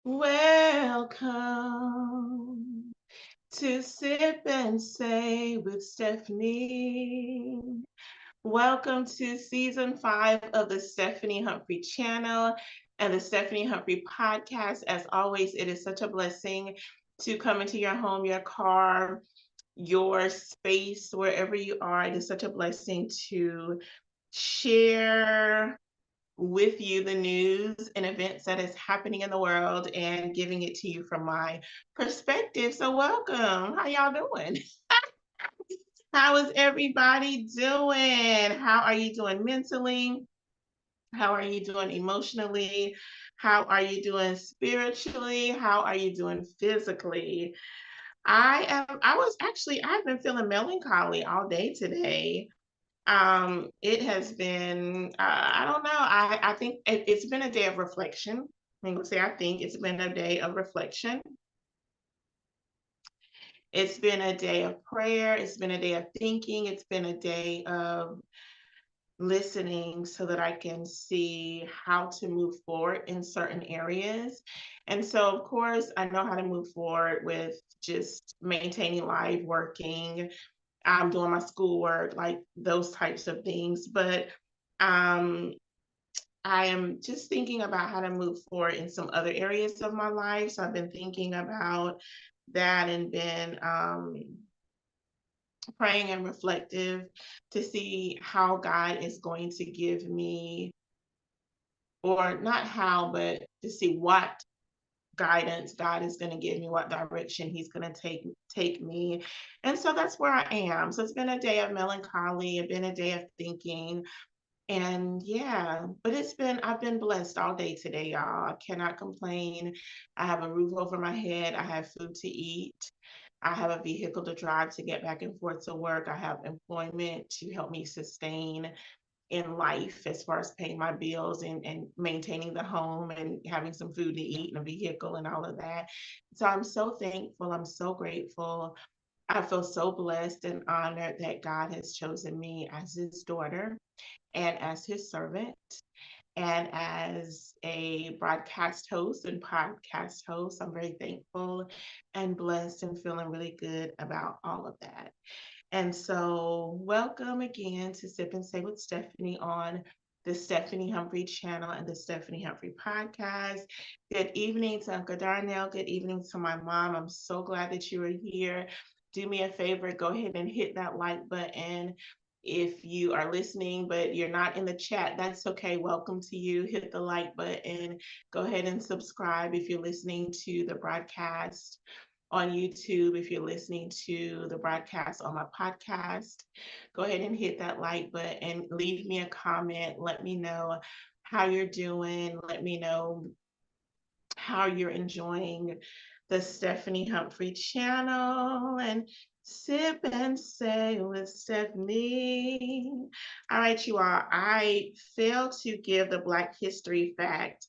Welcome to Sip and Say with Stephanie. Welcome to season 5 of the Stephanie Humphrey channel and the Stephanie Humphrey podcast. As always, it is such a blessing to come into your home, your car, your space, wherever you are. It is such a blessing to share with you the news and events that is happening in the world and giving it to you from my perspective. So welcome. How y'all doing? How is everybody doing? How are you doing mentally? How are you doing emotionally? How are you doing spiritually? How are you doing physically? I've been feeling melancholy all day today. It has been, I don't know. I think it's been a day of reflection. I'm going to say, I think it's been a day of reflection. It's been a day of prayer. It's been a day of thinking. It's been a day of listening so that I can see how to move forward in certain areas. And so, of course, I know how to move forward with just maintaining life, working, I'm doing my schoolwork, like those types of things. But um, I am just thinking about how to move forward in some other areas of my life. So I've been thinking about that and been praying and reflective to see how God is going to give me, or not how, but to see what guidance God is going to give me, what direction He's going to take me. And so that's where I am. So it's been a day of melancholy, it's been a day of thinking. And yeah, but I've been blessed all day today, y'all. I cannot complain. I have a roof over my head. I have food to eat. I have a vehicle to drive to get back and forth to work. I have employment to help me sustain in life as far as paying my bills and maintaining the home and having some food to eat and a vehicle and all of that. So I'm so thankful. I'm so grateful. I feel so blessed and honored that God has chosen me as His daughter and as His servant and as a broadcast host and podcast host. I'm very thankful and blessed and feeling really good about all of that. And so, welcome again to Sip and Say with Stephanie on the Stephanie Humphrey channel and the Stephanie Humphrey podcast. Good evening to Uncle Darnell. Good evening to my mom. I'm so glad that you are here. Do me a favor, go ahead and hit that like button. If you are listening, but you're not in the chat, that's okay. Welcome to you. Hit the like button. Go ahead and subscribe if you're listening to the broadcast on YouTube. If you're listening to the broadcast on my podcast, go ahead and hit that like button and leave me a comment. Let me know how you're doing. Let me know how you're enjoying the Stephanie Humphrey channel and Sip and Say with Stephanie. All right, you all, I failed to give the Black History fact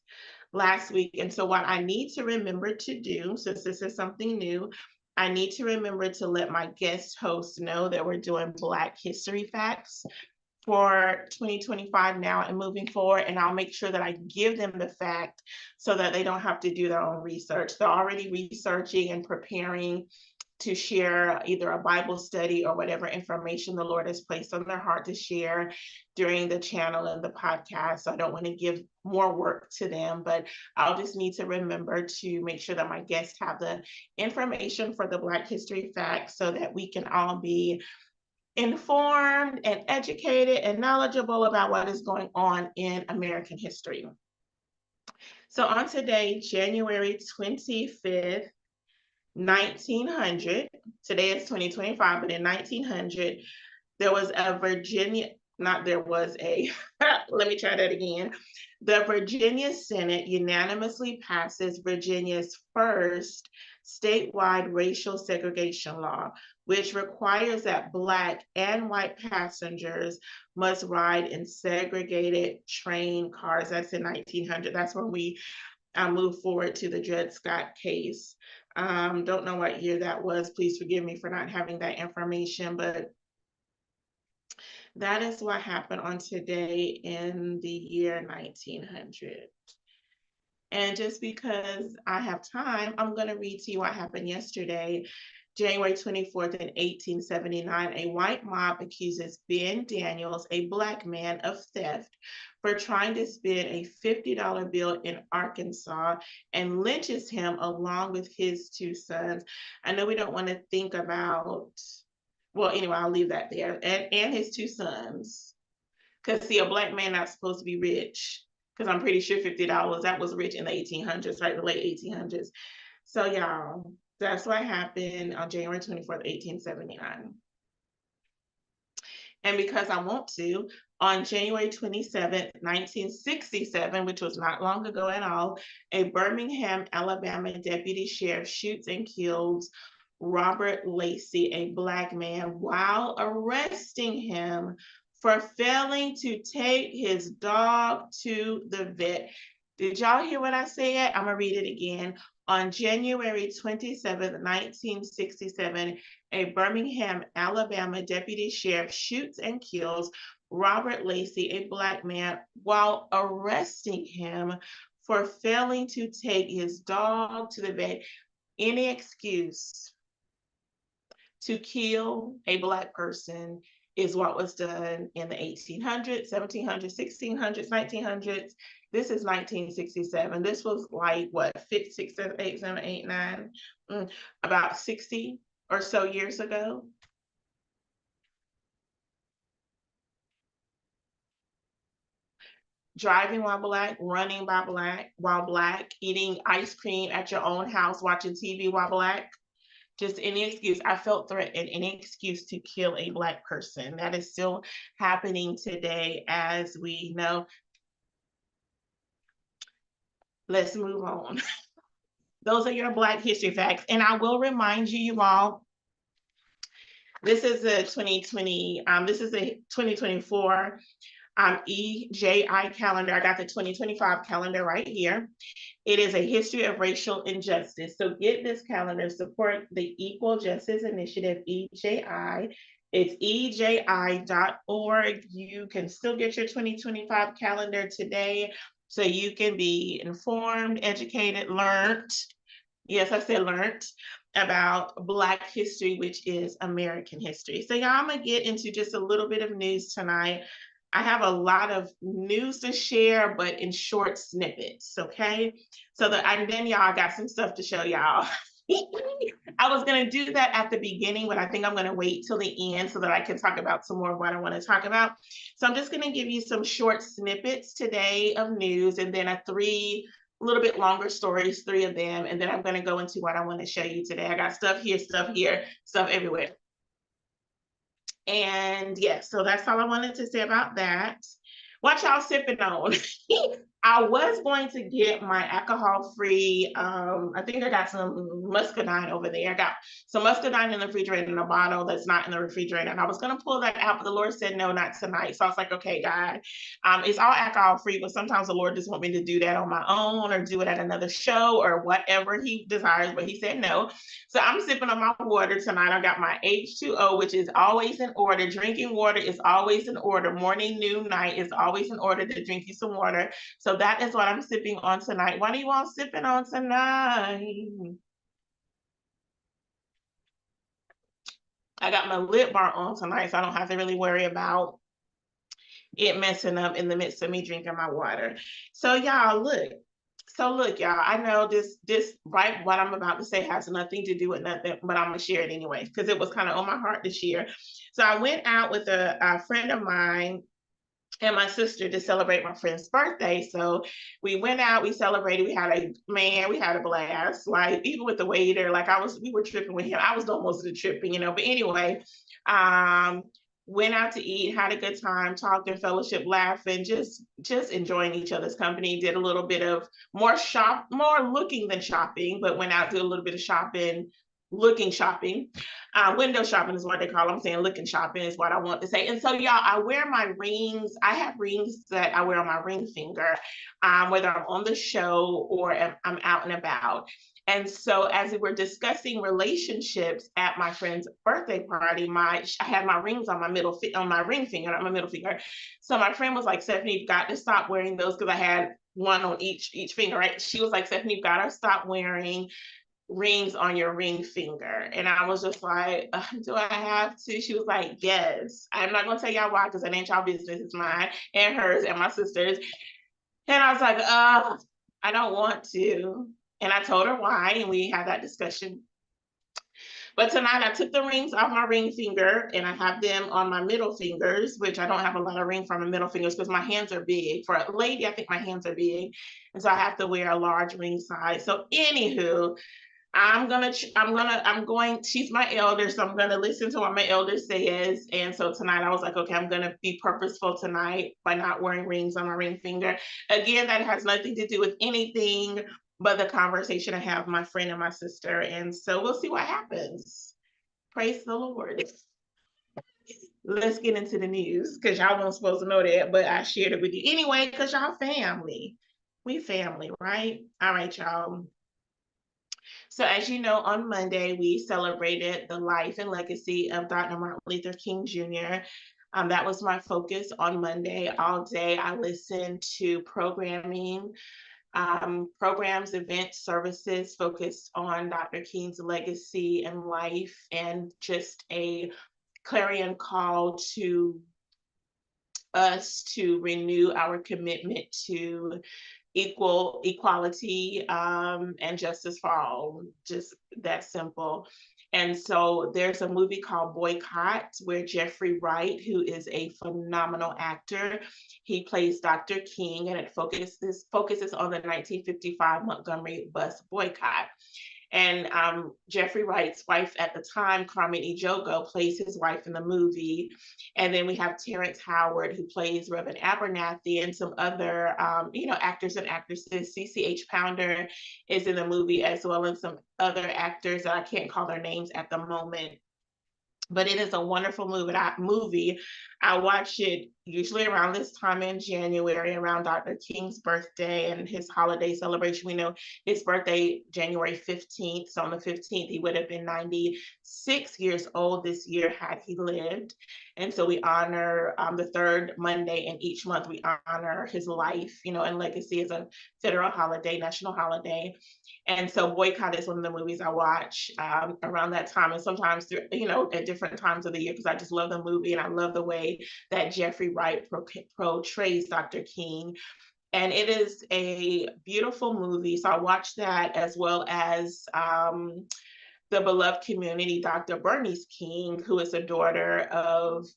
last week. And so what I need to remember to do, since this is something new, I need to remember to let my guest host know that we're doing Black History facts for 2025 now and moving forward. And I'll make sure that I give them the fact so that they don't have to do their own research. They're already researching and preparing to share either a Bible study or whatever information the Lord has placed on their heart to share during the channel and the podcast. So I don't want to give more work to them, but I'll just need to remember to make sure that my guests have the information for the Black History facts so that we can all be informed and educated and knowledgeable about what is going on in American history. So on today, January 25th, 1900, today is 2025, but in 1900, there was a Virginia, not there was a, let me try that again. The Virginia Senate unanimously passes Virginia's first statewide racial segregation law, which requires that Black and white passengers must ride in segregated train cars. That's in 1900. That's when we move forward to the Dred Scott case. Don't know what year that was. Please forgive me for not having that information, but that is what happened on today in the year 1900. And just because I have time, I'm going to read to you what happened yesterday. January 24th in 1879, a white mob accuses Ben Daniels, a Black man, of theft for trying to spin a $50 bill in Arkansas and lynches him along with his two sons. I know we don't want to think about, well, anyway, I'll leave that there. And his two sons. Because, see, a Black man not supposed to be rich. Because I'm pretty sure $50, that was rich in the 1800s, right? The late 1800s. So, y'all, that's what happened on January 24th, 1879. And because I want to, on January 27th, 1967, which was not long ago at all, a Birmingham, Alabama deputy sheriff shoots and kills Robert Lacey, a Black man, while arresting him for failing to take his dog to the vet. Did y'all hear what I said? I'm going to read it again. On January 27th, 1967, a Birmingham, Alabama deputy sheriff shoots and kills Robert Lacey, a Black man, while arresting him for failing to take his dog to the vet. Any excuse to kill a Black person is what was done in the 1800s, 1700s, 1600s, 1900s. This is 1967. This was like, what, 5, 6, 7, 8, 7, 8, 9, about 60 or so years ago. Driving while Black, running while Black, eating ice cream at your own house, watching TV while Black. Just any excuse. I felt threatened, any excuse to kill a Black person. That is still happening today, as we know. Let's move on. Those are your Black history facts. And I will remind you all, this is a 2024 EJI calendar. I got the 2025 calendar right here. It is a history of racial injustice. So get this calendar, support the Equal Justice Initiative, EJI. It's EJI.org. You can still get your 2025 calendar today, so you can be informed, educated, learned. Yes, I said learned about Black history, which is American history. So y'all, I'm gonna get into just a little bit of news tonight. I have a lot of news to share, but in short snippets, okay? So and then y'all, got some stuff to show y'all. I was gonna do that at the beginning, but I think I'm gonna wait till the end so that I can talk about some more of what I wanna talk about. So I'm just gonna give you some short snippets today of news, and then a little bit longer stories, 3 of them, and then I'm gonna go into what I wanna show you today. I got stuff here, stuff everywhere. And yeah, so that's all I wanted to say about that. What y'all sipping on? I was going to get my alcohol-free, I think I got some muscadine over there. I got some muscadine in the refrigerator in a bottle that's not in the refrigerator. And I was going to pull that out, but the Lord said, no, not tonight. So I was like, okay, God, it's all alcohol-free, but sometimes the Lord just want me to do that on my own or do it at another show or whatever he desires, but he said no. So I'm sipping on my water tonight. I got my H2O, which is always in order. Drinking water is always in order. Morning, noon, night is always in order to drink you some water. So that is what I'm sipping on tonight. What are you all sipping on tonight? I got my lip bar on tonight, so I don't have to really worry about it messing up in the midst of me drinking my water. So y'all, look. So look, y'all, I know this right, what I'm about to say has nothing to do with nothing, but I'm gonna share it anyway, because it was kind of on my heart this year. So I went out with a friend of mine and my sister to celebrate my friend's birthday. So we went out, we celebrated, we had a blast. Like, even with the waiter, like we were tripping with him. I was doing most of the tripping, but anyway, went out to eat, had a good time, talking, fellowship, laughing, just enjoying each other's company. Did a little bit of more looking than shopping, but went out, did a little bit of shopping, looking shopping. Window shopping is what they call it. I'm saying looking shopping is what I want to say. And so, y'all, I wear my rings. I have rings that I wear on my ring finger, whether I'm on the show or I'm out and about. And so, as we were discussing relationships at my friend's birthday party, I had my rings on my on my ring finger, on my middle finger. So my friend was like, "Stephanie, you've got to stop wearing those," because I had one on each finger, right? She was like, "Stephanie, you've got to stop wearing rings on your ring finger." And I was just like, do I have to? She was like, yes. I'm not gonna tell y'all why, because that ain't y'all business. It's mine and hers and my sister's. And I was like, I don't want to. And I told her why, and we had that discussion. But tonight I took the rings off my ring finger and I have them on my middle fingers, which I don't have a lot of ring from my middle fingers because my hands are big. For a lady, I think my hands are big. And so I have to wear a large ring size. So anywho, she's my elder, so I'm gonna listen to what my elder says. And so tonight I was like, okay, I'm gonna be purposeful tonight by not wearing rings on my ring finger. Again, that has nothing to do with anything but the conversation I have with my friend and my sister. And so we'll see what happens. Praise the Lord. Let's get into the news, because y'all weren't supposed to know that, but I shared it with you anyway, because y'all family. We family, right? All right, y'all. So as you know, on Monday, we celebrated the life and legacy of Dr. Martin Luther King Jr. That was my focus on Monday. All day, I listened to programming, programs, events, services focused on Dr. King's legacy and life, and just a clarion call to us to renew our commitment to equality, and justice for all, just that simple. And so there's a movie called Boycott, where Jeffrey Wright, who is a phenomenal actor, he plays Dr. King, and it focuses on the 1955 Montgomery bus boycott. And Jeffrey Wright's wife at the time, Carmen Ejogo, plays his wife in the movie. And then we have Terrence Howard, who plays Reverend Abernathy, and some other, actors and actresses. CCH Pounder is in the movie, as well as some other actors that I can't call their names at the moment. But it is a wonderful movie. I watch it usually around this time in January, around Dr. King's birthday and his holiday celebration. We know his birthday, January 15th. So on the 15th, he would have been 96 years old this year had he lived. And so we honor the third Monday in each month, we honor his life, and legacy as a federal holiday, national holiday. And so Boycott is one of the movies I watch around that time, and sometimes at different times of the year, because I just love the movie and I love the way that Jeffrey Wright portrays Dr. King. And it is a beautiful movie. So I watched that, as well as the beloved community, Dr. Bernice King, who is a daughter of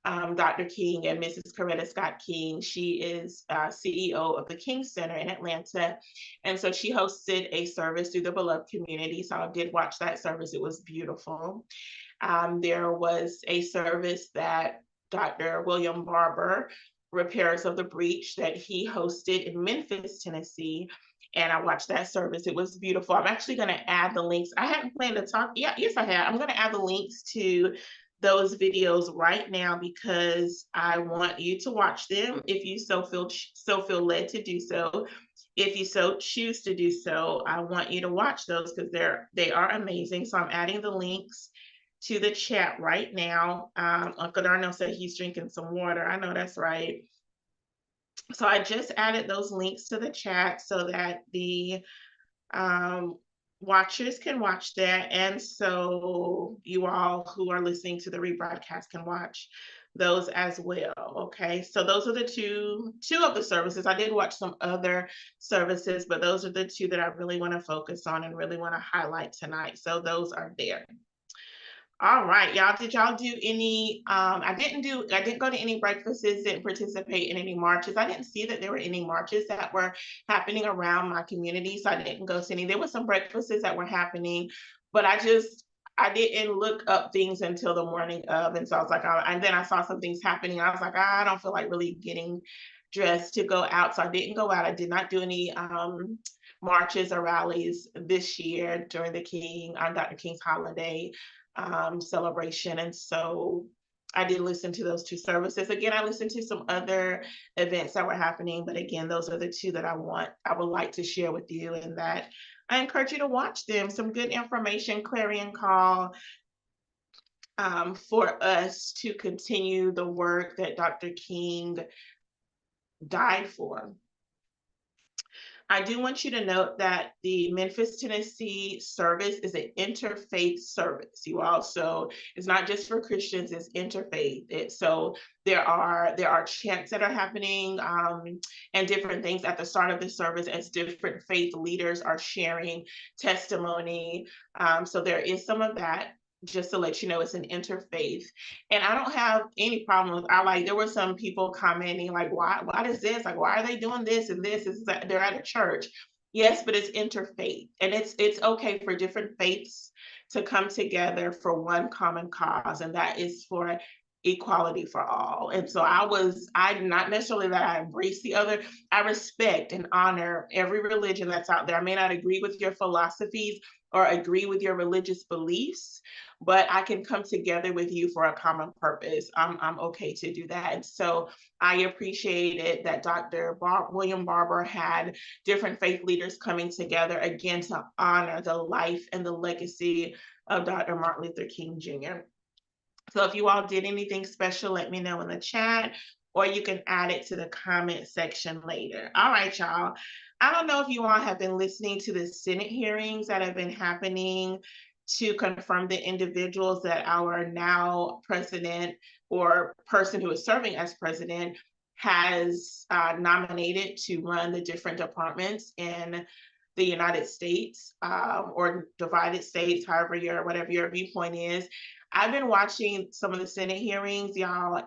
Dr. King and Mrs. Coretta Scott King. She is CEO of the King Center in Atlanta. And so she hosted a service through the beloved community. So I did watch that service. It was beautiful. There was a service that Dr. William Barber, Repairs of the Breach, that he hosted in Memphis, Tennessee. And I watched that service. It was beautiful. I'm actually going to add the links. I hadn't planned to talk. Yes, I have. I'm going to add the links to those videos right now, because I want you to watch them if you so feel led to do so. If you so choose to do so, I want you to watch those, because they are amazing. So I'm adding the links to the chat right now. Uncle Darnell said he's drinking some water. I know that's right. So I just added those links to the chat so that the watchers can watch that, and so you all who are listening to the rebroadcast can watch those as well. Okay, so those are the two of the services. I did watch some other services, but those are the two that I really want to focus on and really want to highlight tonight. So those are there. All right, y'all, did y'all do any, I didn't go to any breakfasts, didn't participate in any marches. I didn't see that there were any marches that were happening around my community, so I didn't go to any. There were some breakfasts that were happening, but I didn't look up things until the morning of, and so I was like, and then I saw some things happening. I was like, I don't feel like really getting dressed to go out, so I didn't go out. I did not do any marches or rallies this year during the Dr. King's holiday celebration. And so I did listen to those two services. Again, I listened to some other events that were happening, but again, those are the two that I would like to share with you, and that I encourage you to watch them. Some good information, clarion call for us to continue the work that Dr. King died for. I do want you to note that the Memphis, Tennessee service is an interfaith service. You also, it's not just for Christians, it's interfaith. So there are chants that are happening and different things at the start of the service as different faith leaders are sharing testimony. So there is some of that. Just to let you know, it's an interfaith, and I don't have any problem with. There were some people commenting like, why is this, like, why are they doing this and this? Is that they're at a church? Yes, but it's interfaith, and it's okay for different faiths to come together for one common cause, and that is for equality for all. And so I not necessarily that I embrace the other. I respect and honor every religion that's out there. I may not agree with your philosophies or agree with your religious beliefs, but I can come together with you for a common purpose. I'm okay to do that. And so I appreciated that Dr. William Barber had different faith leaders coming together again to honor the life and the legacy of Dr. Martin Luther King Jr. So if you all did anything special, let me know in the chat, or you can add it to the comment section later. All right, y'all. I don't know if you all have been listening to the Senate hearings that have been happening to confirm the individuals that our now president or person who is serving as president has nominated to run the different departments in the United States or divided states, whatever your viewpoint is. I've been watching some of the Senate hearings, y'all,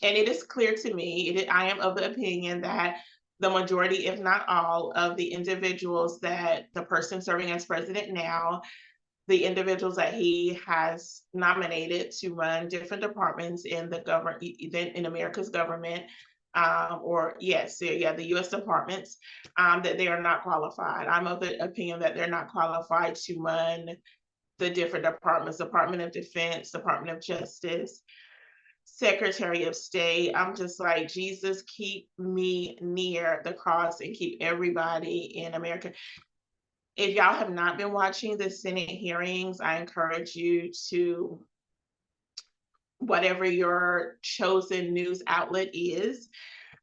and it is clear to me, I am of the opinion that the majority, if not all, of the individuals that the person serving as president now, the individuals that he has nominated to run different departments in the government, in America's government, the U.S. departments, that they are not qualified. I'm of the opinion that they're not qualified to run the different departments: Department of Defense, Department of Justice, Secretary of State. I'm just like, Jesus, keep me near the cross and keep everybody in America. If y'all have not been watching the Senate hearings, I encourage you to, whatever your chosen news outlet is,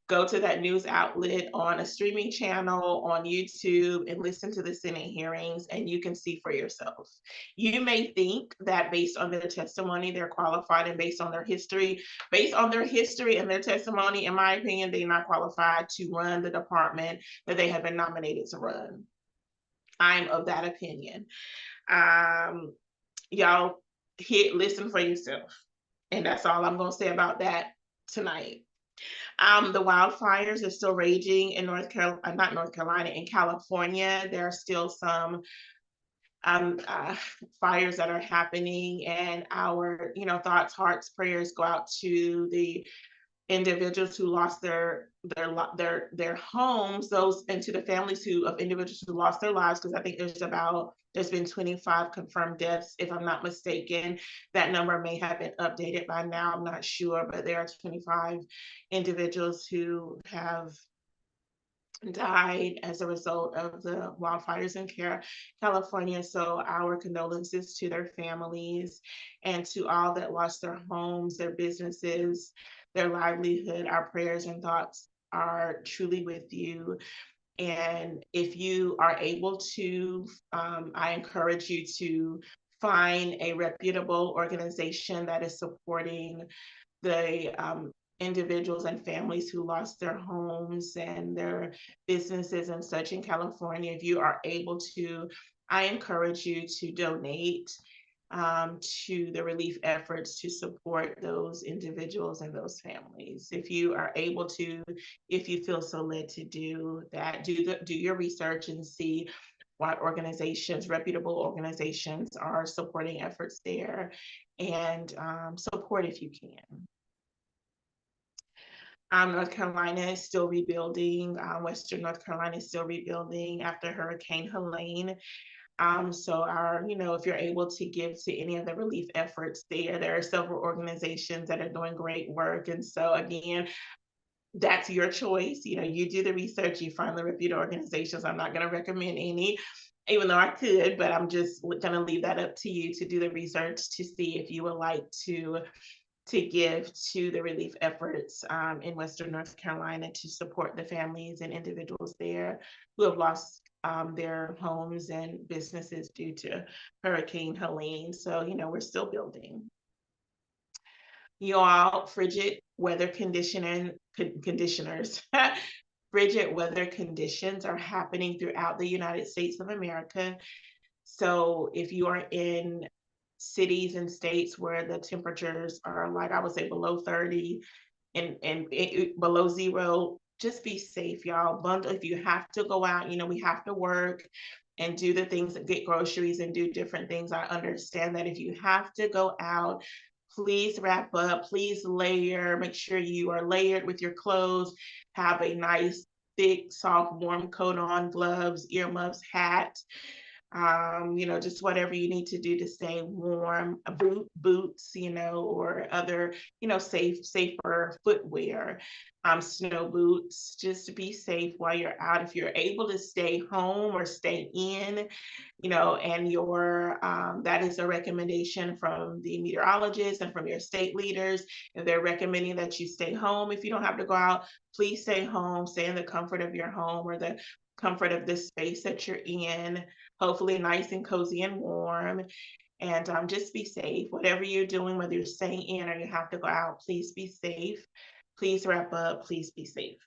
go to that news outlet on a streaming channel on YouTube and listen to the Senate hearings, and you can see for yourself. You may think that based on their testimony, they're qualified, and based on their history and their testimony, in my opinion, they're not qualified to run the department that they have been nominated to run. I'm of that opinion. Y'all listen for yourself. And that's all I'm going to say about that tonight. The wildfires are still raging in in California. There are still some fires that are happening, and our, thoughts, hearts, prayers go out to the individuals who lost their homes, and to the families of individuals who lost their lives, because I think there's been 25 confirmed deaths, if I'm not mistaken. That number may have been updated by now, I'm not sure, but there are 25 individuals who have died as a result of the wildfires in California. So our condolences to their families and to all that lost their homes, their businesses, their livelihood. Our prayers and thoughts are truly with you. And if you are able to, I encourage you to find a reputable organization that is supporting the individuals and families who lost their homes and their businesses and such in California. If you are able to, I encourage you to donate to the relief efforts to support those individuals and those families. If you are able to, if you feel so led to do that, do your research and see what organizations, reputable organizations, are supporting efforts there, and support if you can. North Carolina is still rebuilding. Western North Carolina is still rebuilding after Hurricane Helene. So if you're able to give to any of the relief efforts there are several organizations that are doing great work. And so again, that's your choice. You do the research, you find the reputed organizations. I'm not going to recommend any, even though I could, but I'm just going to leave that up to you to do the research to see if you would like to give to the relief efforts in Western North Carolina to support the families and individuals there who have lost their homes and businesses due to Hurricane Helene. So, we're still building. You all, frigid weather conditioners, frigid weather conditions are happening throughout the United States of America. So if you are in cities and states where the temperatures are, like I would say, below 30 and below zero, just be safe, y'all. Bundle if you have to go out. We have to work and do the things and get groceries and do different things. I understand that if you have to go out, please wrap up, please layer, make sure you are layered with your clothes, have a nice, thick, soft, warm coat on, gloves, earmuffs, hat, just whatever you need to do to stay warm, boots, or other, safer footwear, snow boots, just to be safe while you're out. If you're able to stay home or stay in, and that is a recommendation from the meteorologists and from your state leaders. If they're recommending that you stay home, if you don't have to go out, please stay home, stay in the comfort of your home or the comfort of the space that you're in, hopefully nice and cozy and warm. And just be safe. Whatever you're doing, whether you're staying in or you have to go out, please be safe. Please wrap up. Please be safe.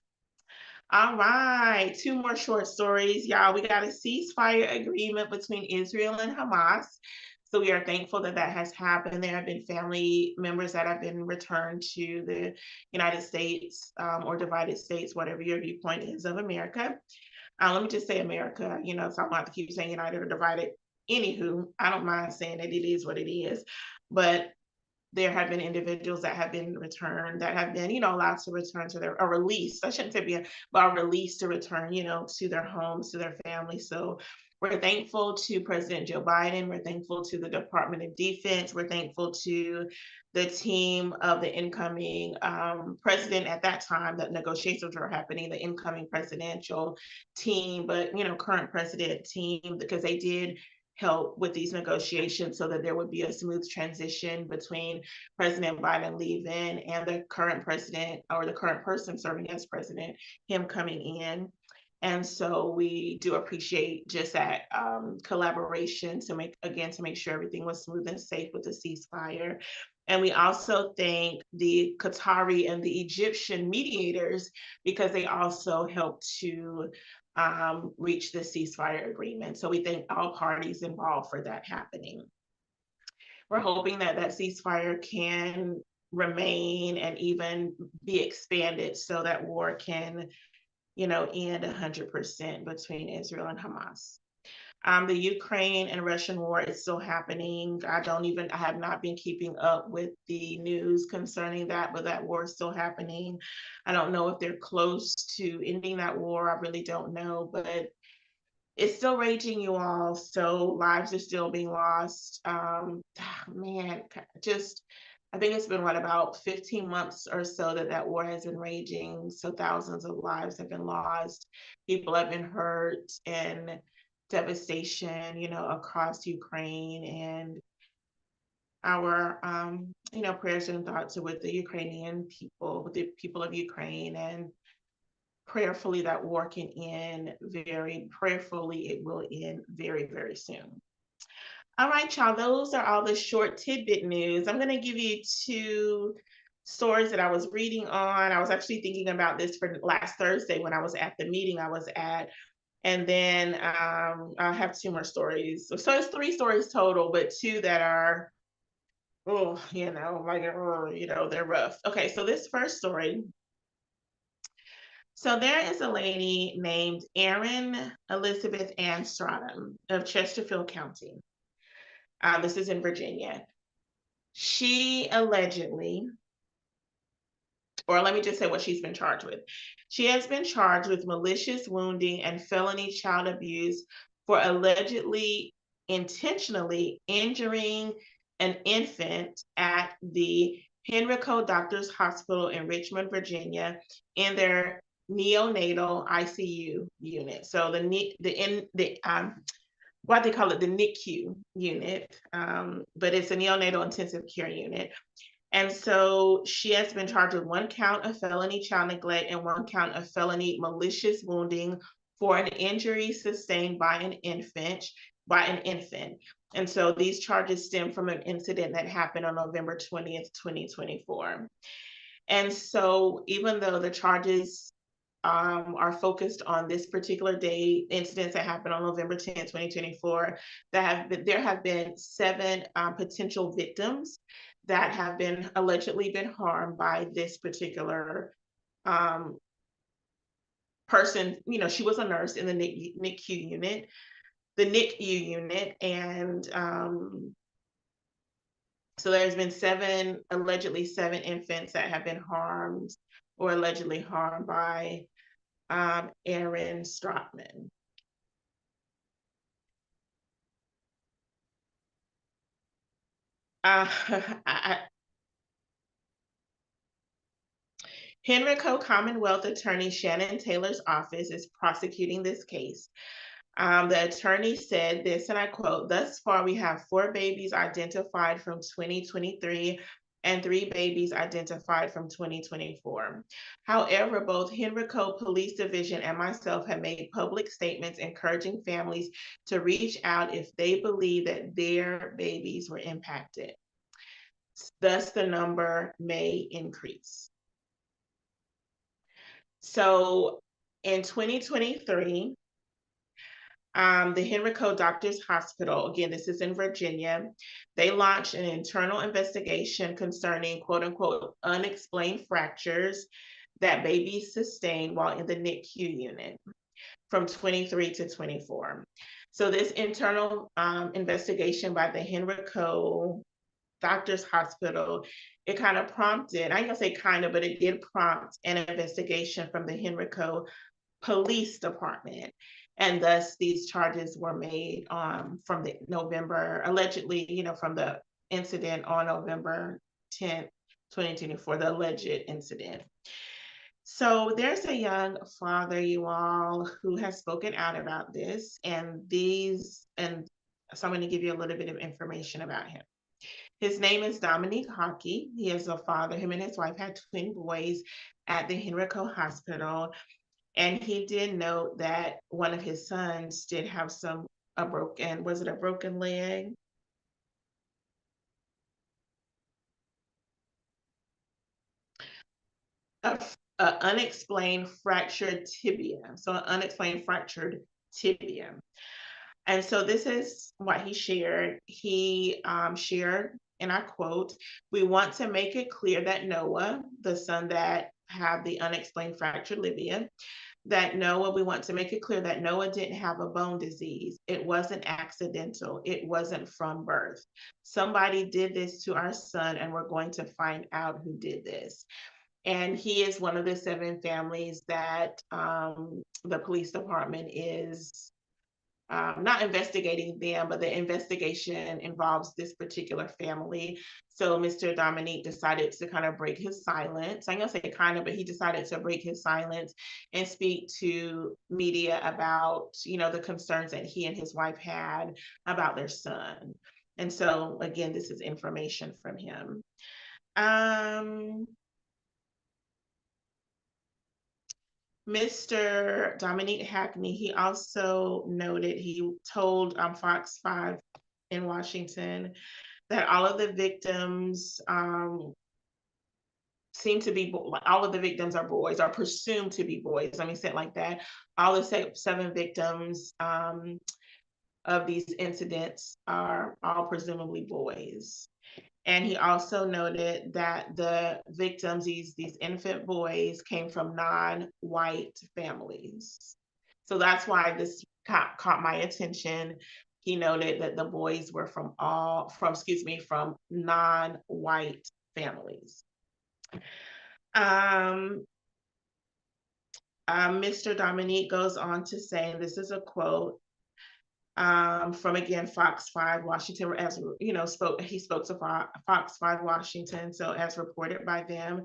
All right, 2 more short stories, y'all. We got a ceasefire agreement between Israel and Hamas. So we are thankful that has happened. There have been family members that have been returned to the United States or divided states, whatever your viewpoint is of America. Let me just say America, so I don't have to keep saying united or divided. Anywho, I don't mind saying that it is what it is. But there have been individuals that have been returned, that have been, allowed to return to or released. I shouldn't say but released to return, to their homes, to their families. So we're thankful to President Joe Biden. We're thankful to the Department of Defense. We're thankful to the team of the incoming president at that time that negotiations were happening, the incoming presidential team, but, current president team, because they did help with these negotiations so that there would be a smooth transition between President Biden leaving and the current president or the current person serving as president, him coming in. And so we do appreciate just that collaboration to make sure everything was smooth and safe with the ceasefire. And we also thank the Qatari and the Egyptian mediators because they also helped to reach the ceasefire agreement. So we thank all parties involved for that happening. We're hoping that ceasefire can remain and even be expanded so that war can, end 100% between Israel and Hamas. The Ukraine and Russian war is still happening. I have not been keeping up with the news concerning that, but that war is still happening. I don't know if they're close to ending that war. I really don't know, but it's still raging, you all. So lives are still being lost. Man, I think it's been about 15 months or so that war has been raging. So thousands of lives have been lost. People have been hurt and devastation, across Ukraine. And our, prayers and thoughts are with the Ukrainian people, with the people of Ukraine. And prayerfully that war can end prayerfully it will end very, very soon. All right, y'all, those are all the short tidbit news. I'm going to give you 2 stories that I was reading on. I was actually thinking about this for last Thursday when I was at the meeting I was at. And then I have 2 more stories. So it's 3 stories total, but 2 that are, they're rough. Okay, so this first story. So there is a lady named Erin Elizabeth Ann Strotman of Chesterfield County. This is in Virginia. She allegedly or let me just say what she's been charged with. She has been charged with malicious wounding and felony child abuse for allegedly intentionally injuring an infant at the Henrico Doctors Hospital in Richmond, Virginia, in their neonatal ICU unit. So what they call it, the NICU unit, but it's a neonatal intensive care unit. And so she has been charged with 1 count of felony child neglect and 1 count of felony malicious wounding for an injury sustained by an infant. And so these charges stem from an incident that happened on November 20th, 2024. And so even though the charges are focused on this particular day, incidents that happened on November 10th, 2024, there have been 7 potential victims that have been allegedly been harmed by this particular person. You know, she was a nurse in the NICU unit, and so there's been allegedly 7 infants that have been harmed or allegedly harmed by Erin Strotman. Henrico Commonwealth Attorney Shannon Taylor's office is prosecuting this case. The attorney said this, and I quote, "Thus far, we have 4 babies identified from 2023 and 3 babies identified from 2024. However, both Henrico Police Division and myself have made public statements encouraging families to reach out if they believe that their babies were impacted. Thus, the number may increase." So in 2023, the Henrico Doctors Hospital, again, this is in Virginia, they launched an internal investigation concerning quote unquote unexplained fractures that babies sustained while in the NICU unit from 23 to 24. So this internal investigation by the Henrico Doctors Hospital, it kind of prompted, I ain't gonna say kind of, but it did prompt an investigation from the Henrico Police Department. And thus these charges were made from the November, allegedly, you know, from the incident on November 10th, 2024, the alleged incident. So there's a young father, you all, who has spoken out about this, and so I'm going to give you a little bit of information about him. His name is Dominique Hockey. He is a father. Him and his wife had twin boys at the Henrico Hospital. And he did note that one of his sons did have a broken leg? A unexplained fractured tibia. So an unexplained fractured tibia. And so this is what he shared. He shared, and I quote, "We want to make it clear that Noah, the son that had the unexplained fractured tibia, we want to make it clear that Noah didn't have a bone disease. It wasn't accidental. It wasn't from birth. Somebody did this to our son, and we're going to find out who did this." And he is one of the 7 families that the police department is not investigating them, but the investigation involves this particular family. So Mr. Dominique decided to kind of break his silence. I'm gonna say kind of, but he decided to break his silence and speak to media about, you know, the concerns that he and his wife had about their son. And so again, this is information from him. Mr. Dominique Hackney, he also noted, he told Fox 5 in Washington that all of the victims all of the victims are boys, are presumed to be boys. Let me say it like that. All the 7 victims of these incidents are all presumably boys. And he also noted that the victims, these infant boys, came from non-white families. So that's why this caught my attention. He noted that the boys were from non-white families. Mr. Dominique goes on to say, and this is a quote from again Fox 5 Washington, as you know, he spoke to Fox 5 Washington, so as reported by them.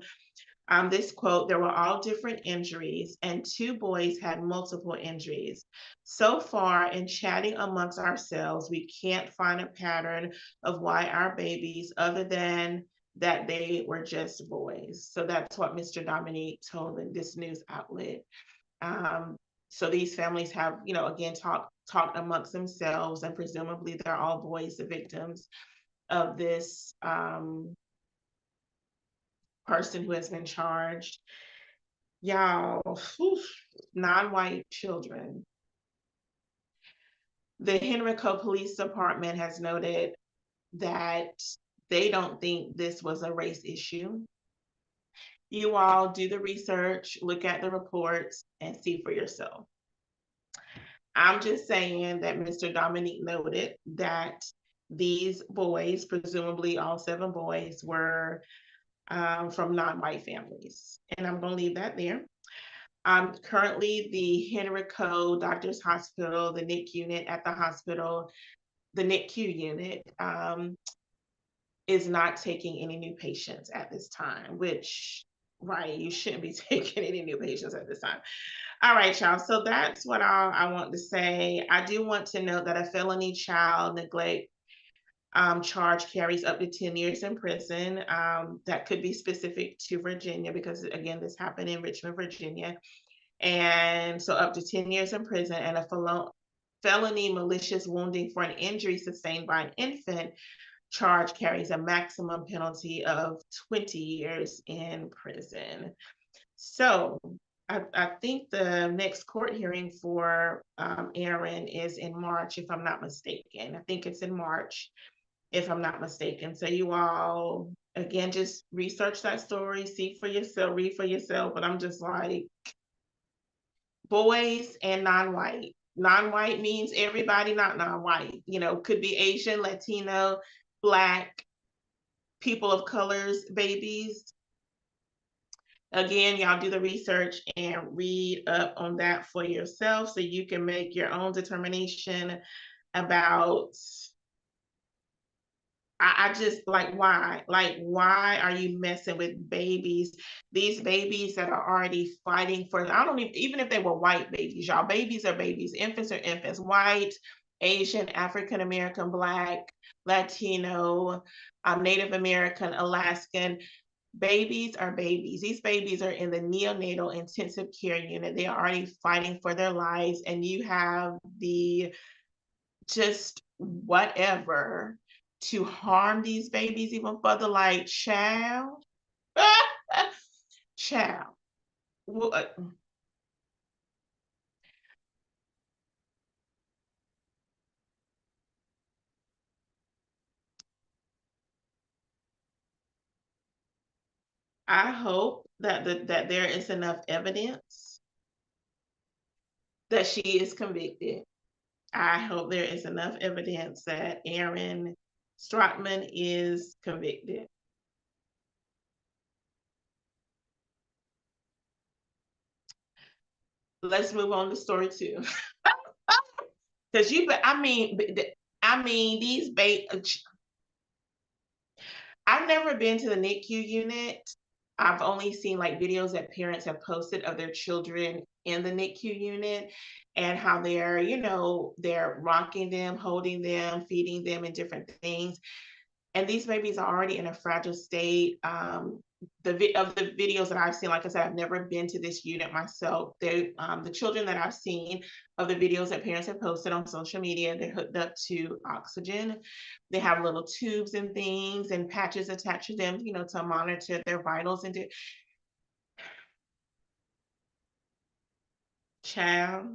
This quote, there were all different injuries, and 2 boys had multiple injuries. So far, in chatting amongst ourselves, we can't find a pattern of why our babies, other than that they were just boys. So that's what Mr. Dominique told in this news outlet. Um, so these families have, you know, again, talked amongst themselves, and presumably they're all boys, the victims of this person who has been charged. Y'all, non-white children. The Henrico Police Department has noted that they don't think this was a race issue. You all do the research, look at the reports, and see for yourself. I'm just saying that Mr. Dominique noted that these boys, presumably all 7 boys, were from non-white families. And I'm going to leave that there. Currently, the Henrico Doctors Hospital, the NICU unit at the hospital, the NICU unit is not taking any new patients at this time, which, right, you shouldn't be taking any new patients at this time. All right, y'all. So that's what I want to say. I do want to note that a felony child neglect charge carries up to 10 years in prison. That could be specific to Virginia because, again, this happened in Richmond, Virginia. And so up to 10 years in prison, and a felony malicious wounding for an injury sustained by an infant charge carries a maximum penalty of 20 years in prison. So I think the next court hearing for Erin is in March, if I'm not mistaken. I think it's in March, if I'm not mistaken. So you all, again, just research that story, see for yourself, read for yourself. But I'm just like, boys and non-white. Non-white means everybody, not non-white. You know, could be Asian, Latino, Black, people of colors, babies. Again, y'all do the research and read up on that for yourself so you can make your own determination about, I just like, why? Like, why are you messing with babies? These babies that are already fighting for, I don't even if they were white babies, y'all, babies are babies, infants are infants, white, Asian, African American, Black, Latino, Native American, Alaskan. Babies are babies. These babies are in the neonatal intensive care unit. They are already fighting for their lives, and you have the just whatever to harm these babies even further, like, child. Child. I hope that that there is enough evidence that she is convicted. I hope there is enough evidence that Erin Strotman is convicted. Let's move on to story 2. Because I mean, these I've never been to the NICU unit. I've only seen like videos that parents have posted of their children in the NICU unit and how they're, you know, they're rocking them, holding them, feeding them, and different things. And these babies are already in a fragile state. The videos that I've seen, like I said, I've never been to this unit myself. They, the children that I've seen of the videos that parents have posted on social media, they're hooked up to oxygen. They have little tubes and things and patches attached to them, you know, to monitor their vitals and child.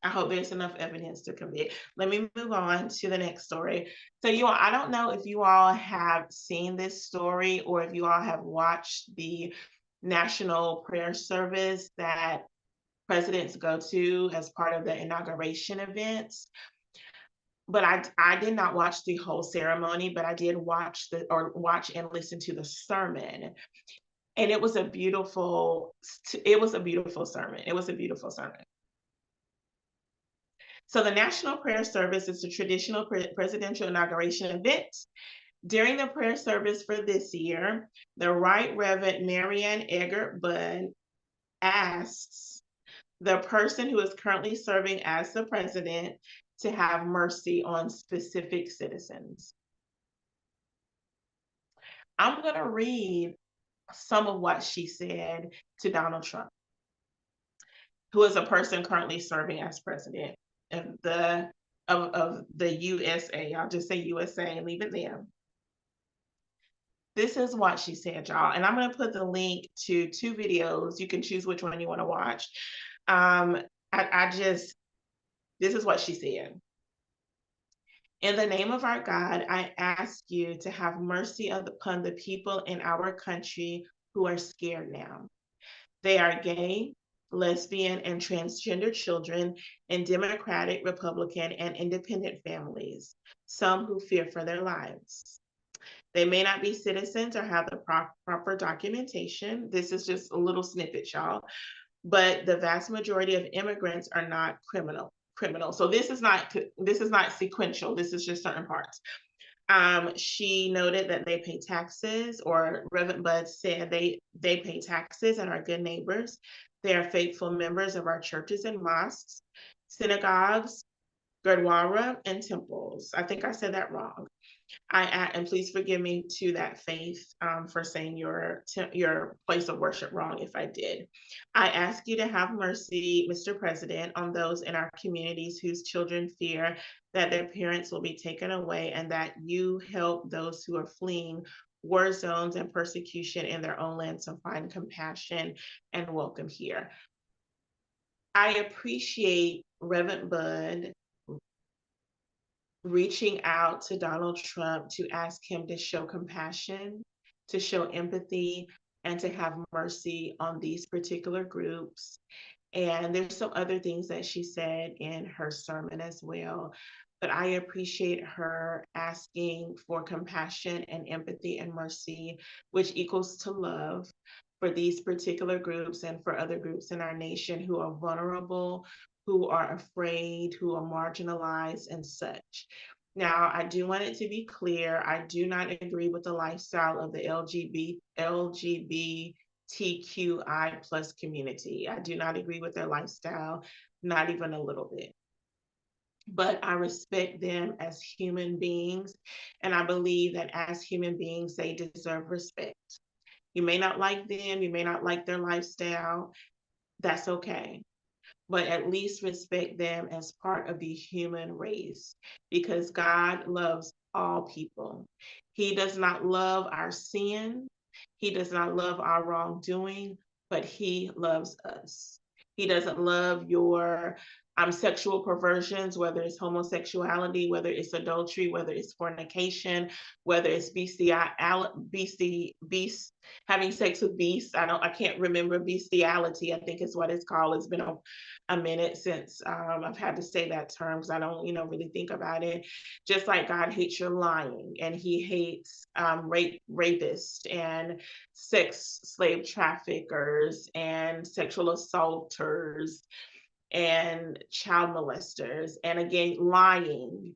I hope there's enough evidence to convict. Let me move on to the next story. So you all, I don't know if you all have seen this story or if you all have watched the national prayer service that presidents go to as part of the inauguration events. But I did not watch the whole ceremony, but I did watch and listen to the sermon. And it was a beautiful sermon. It was a beautiful sermon. So the National Prayer Service is a traditional presidential inauguration event. During the prayer service for this year, the Right Reverend Mariann Edgar Budde asks the person who is currently serving as the president to have mercy on specific citizens. I'm going to read some of what she said to Donald Trump, who is a person currently serving as president of the USA. I'll just say USA and leave it there. This is what she said, y'all. And I'm going to put the link to 2 videos. You can choose which one you want to watch. This is what she said. In the name of our God, I ask you to have mercy upon the people in our country who are scared now. They are gay, lesbian, and transgender children in Democratic, Republican, and independent families, some who fear for their lives. They may not be citizens or have the proper documentation. This is just a little snippet, y'all. But the vast majority of immigrants are not criminal. So this is not sequential. This is just certain parts. She noted that they pay taxes, or Reverend Budde said they pay taxes and are good neighbors. They are faithful members of our churches and mosques, synagogues, gurdwara, and temples. I think I said that wrong. And please forgive me to that faith for saying your place of worship wrong if I did. I ask you to have mercy, Mr. President, on those in our communities whose children fear that their parents will be taken away, and that you help those who are fleeing war zones and persecution in their own land to find compassion and welcome here. I appreciate Reverend Budde reaching out to Donald Trump to ask him to show compassion, to show empathy, and to have mercy on these particular groups. And there's some other things that she said in her sermon as well. But I appreciate her asking for compassion and empathy and mercy, which equals to love, for these particular groups and for other groups in our nation who are vulnerable, who are afraid, who are marginalized, and such. Now, I do want it to be clear, I do not agree with the lifestyle of the LGBTQI plus community. I do not agree with their lifestyle, not even a little bit. But I respect them as human beings, and I believe that as human beings, they deserve respect. You may not like them, you may not like their lifestyle, that's okay. But at least respect them as part of the human race, because God loves all people. He does not love our sin. He does not love our wrongdoing, but he loves us. He doesn't love your sexual perversions, whether it's homosexuality, whether it's adultery, whether it's fornication, whether it's having sex with beasts. I can't remember bestiality, I think is what it's called. It's been a minute since I've had to say that term, because I don't, really think about it. Just like God hates your lying, and he hates rapists and sex slave traffickers and sexual assaulters and child molesters, and again, lying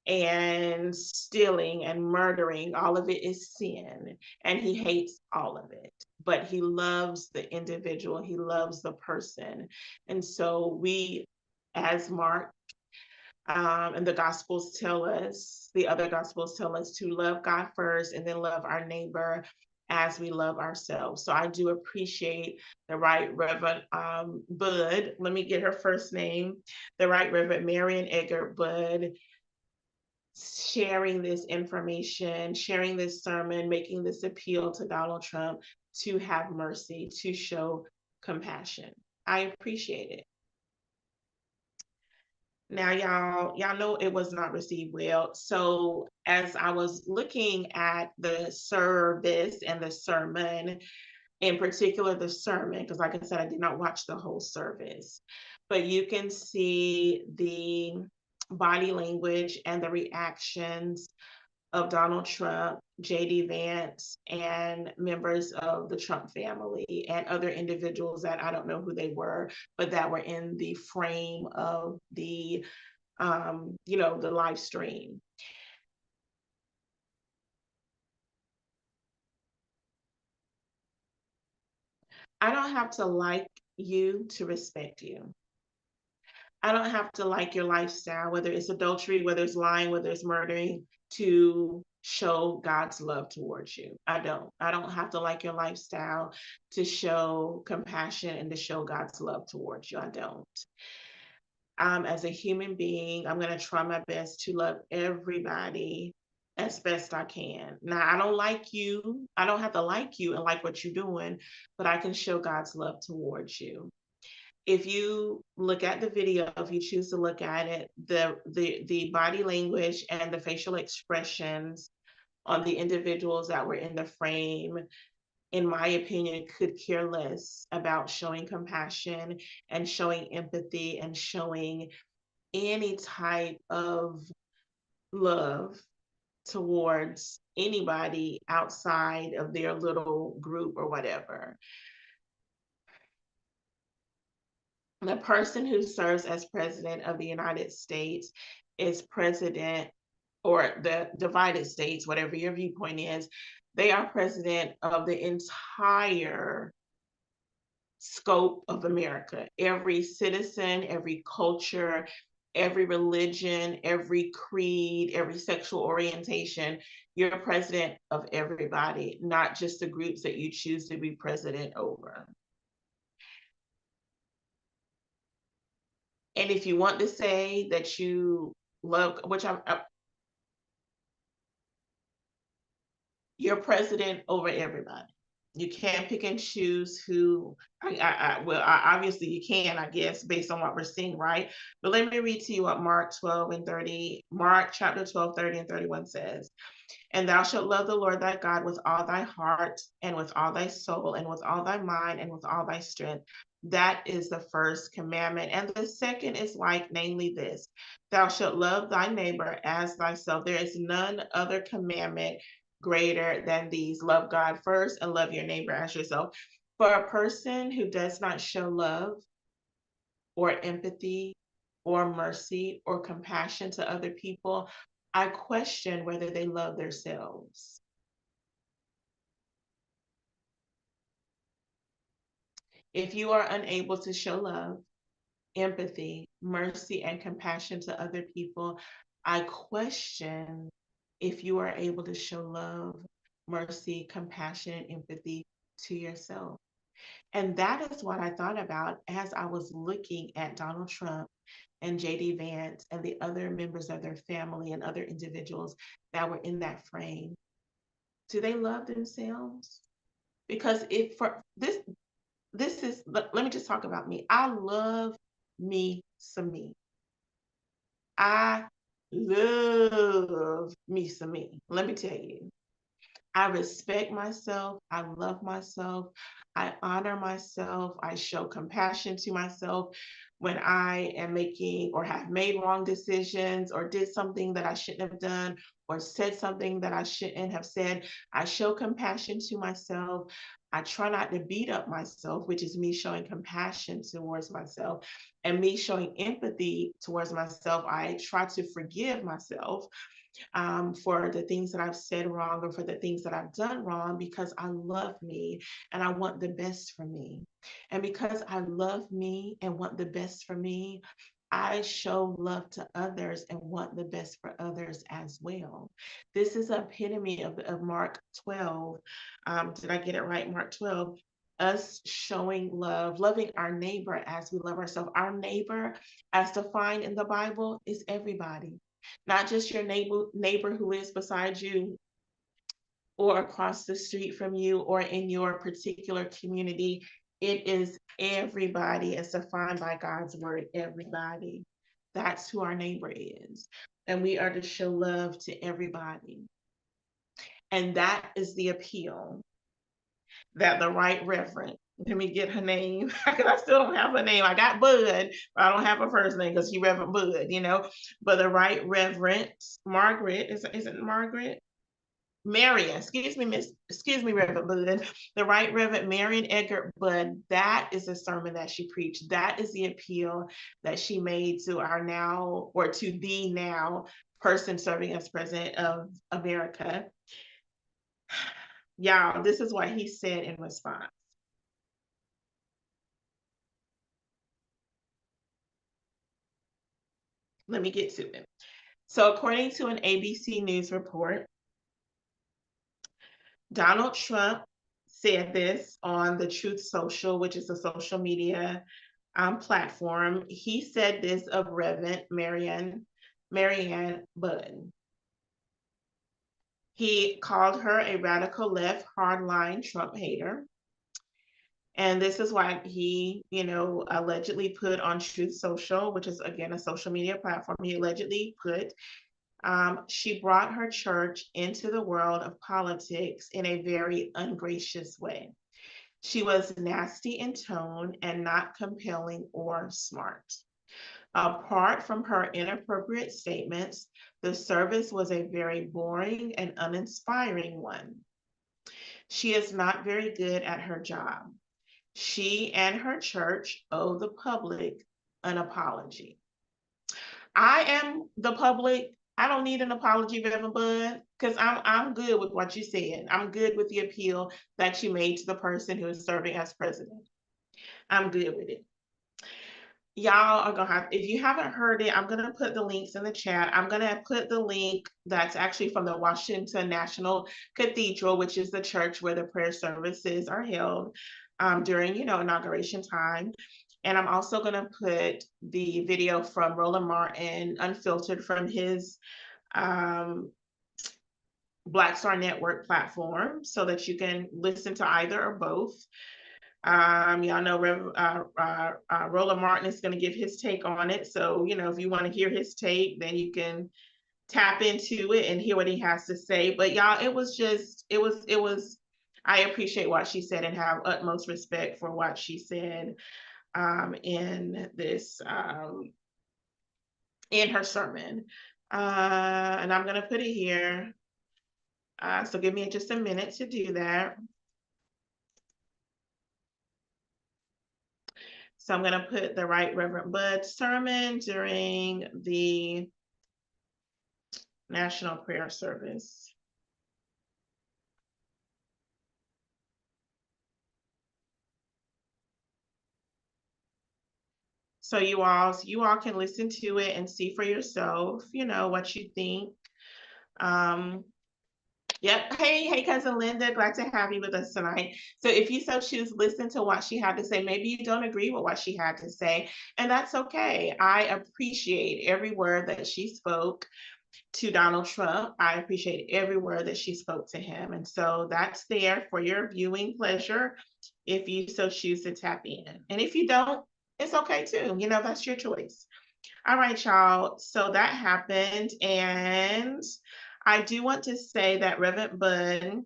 and stealing and murdering. All of it is sin, and he hates all of it, but he loves the individual, he loves the person. And so we, as Mark and the other gospels tell us to love God first and then love our neighbor as we love ourselves. So I do appreciate the Right Reverend Budde, let me get her first name, the Right Reverend Mariann Edgar Budde, sharing this information, sharing this sermon, making this appeal to Donald Trump to have mercy, to show compassion. I appreciate it. Now, y'all know it was not received well. So as I was looking at the service and the sermon, in particular the sermon, because like I said, I did not watch the whole service, but you can see the body language and the reactions of Donald Trump, J.D. Vance, and members of the Trump family and other individuals that I don't know who they were, but that were in the frame of the, the live stream. I don't have to like you to respect you. I don't have to like your lifestyle, whether it's adultery, whether it's lying, whether it's murdering, to show God's love towards you. I don't. I don't have to like your lifestyle to show compassion and to show God's love towards you. I don't. As a human being, I'm going to try my best to love everybody as best I can. Now, I don't like you. I don't have to like you and like what you're doing, but I can show God's love towards you. If you look at the video, if you choose to look at it, the body language and the facial expressions on the individuals that were in the frame, in my opinion, could care less about showing compassion and showing empathy and showing any type of love towards anybody outside of their little group or whatever. The person who serves as president of the United States is president, or the divided states, whatever your viewpoint is, they are president of the entire scope of America. Every citizen, every culture, every religion, every creed, every sexual orientation, you're president of everybody, not just the groups that you choose to be president over. And if you want to say that you love, which you're president over everybody. You can't pick and choose who. Obviously you can, I guess, based on what we're seeing, right? But let me read to you what Mark 12 and 30, Mark chapter 12, 30 and 31 says. And thou shalt love the Lord thy God with all thy heart and with all thy soul and with all thy mind and with all thy strength. That is the first commandment. And the second is like, namely this, thou shalt love thy neighbor as thyself. There is none other commandment greater than these. Love God first and love your neighbor as yourself. For a person who does not show love or empathy or mercy or compassion to other people, I question whether they love themselves. If you are unable to show love, empathy, mercy, and compassion to other people, I question if you are able to show love, mercy, compassion, and empathy to yourself. And that is what I thought about as I was looking at Donald Trump and J.D. Vance and the other members of their family and other individuals that were in that frame. Do they love themselves? Because if for this is, let me just talk about me. I love me some me. I love me some me. Let me tell you. I respect myself. I love myself. I honor myself. I show compassion to myself when I am making or have made wrong decisions or did something that I shouldn't have done or said something that I shouldn't have said. I show compassion to myself. I try not to beat up myself, which is me showing compassion towards myself, and me showing empathy towards myself. I try to forgive myself for the things that I've said wrong or for the things that I've done wrong, because I love me and I want the best for me. And because I love me and want the best for me, I show love to others and want the best for others as well. This is an epitome of Mark 12. Did I get it right? Mark 12. Us showing love, loving our neighbor as we love ourselves. Our neighbor, as defined in the Bible, is everybody. Not just your neighbor who lives beside you or across the street from you or in your particular community. It is everybody as defined by God's word, everybody. That's who our neighbor is. And we are to show love to everybody. And that is the appeal that the right Reverend let me get her name because I still don't have her name. I got Budde, but I don't have her first name because she Reverend Budde, you know. But the Right Reverend Margaret, is it Margaret? Mariann, excuse me, Reverend Budde, the Right Reverend Mariann Edgar Budde, that is the sermon that she preached. That is the appeal that she made to our now, or to the now person serving as president of America. Y'all, this is what he said in response. Let me get to it. So according to an ABC News report, Donald Trump said this on the Truth Social, which is a social media platform. He said this of Reverend Mariann Budde. He called her a radical left hardline Trump hater. And this is why he, allegedly put on Truth Social, which is again a social media platform. He allegedly put, she brought her church into the world of politics in a very ungracious way. She was nasty in tone and not compelling or smart. Apart from her inappropriate statements, the service was a very boring and uninspiring one. She is not very good at her job. She and her church owe the public an apology. I am the public. I don't need an apology, Reverend Budde, because I'm good with what you said. I'm good with the appeal that you made to the person who is serving as president. I'm good with it. Y'all are gonna have, if you haven't heard it, I'm gonna put the links in the chat. I'm gonna put the link that's actually from the Washington National Cathedral, which is the church where the prayer services are held during, inauguration time. And I'm also gonna put the video from Roland Martin, unfiltered, from his Black Star Network platform, so that you can listen to either or both. Y'all know Roland Martin is going to give his take on it. So, if you want to hear his take, then you can tap into it and hear what he has to say. But y'all, it was, I appreciate what she said and have utmost respect for what she said in this, in her sermon. And I'm going to put it here. So give me just a minute to do that. So I'm going to put the Right Reverend Budde sermon during the National Prayer Service. So you all can listen to it and see for yourself, what you think. Yep. Hey, cousin Linda, glad to have you with us tonight. So if you so choose, listen to what she had to say. Maybe you don't agree with what she had to say, and that's okay. I appreciate every word that she spoke to Donald Trump. I appreciate every word that she spoke to him. And so that's there for your viewing pleasure if you so choose to tap in. And if you don't, it's okay too. That's your choice. All right, y'all. So that happened. And I do want to say that Reverend Budde,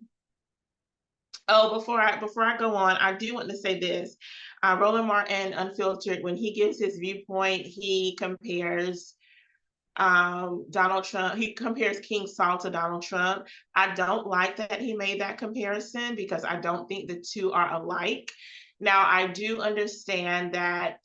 before I go on, I do want to say this. Roland Martin, unfiltered, when he gives his viewpoint, he compares Donald Trump, he compares King Saul to Donald Trump. I don't like that he made that comparison because I don't think the two are alike. Now, I do understand that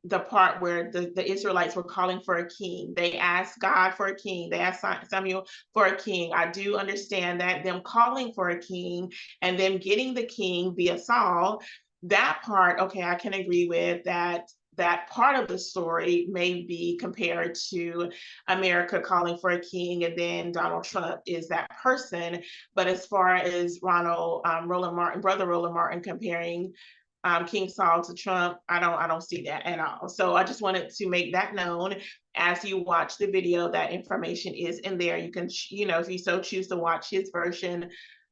the part where the Israelites were calling for a king, they asked God for a king, they asked Samuel for a king. I do understand that, them calling for a king and them getting the king via Saul, that part, okay, I can agree with that. That part of the story may be compared to America calling for a king, and then Donald Trump is that person. But as far as Roland Martin, brother Roland Martin, comparing King Saul to Trump, I don't see that at all. So I just wanted to make that known. As you watch the video, that information is in there. You can, if you so choose to watch his version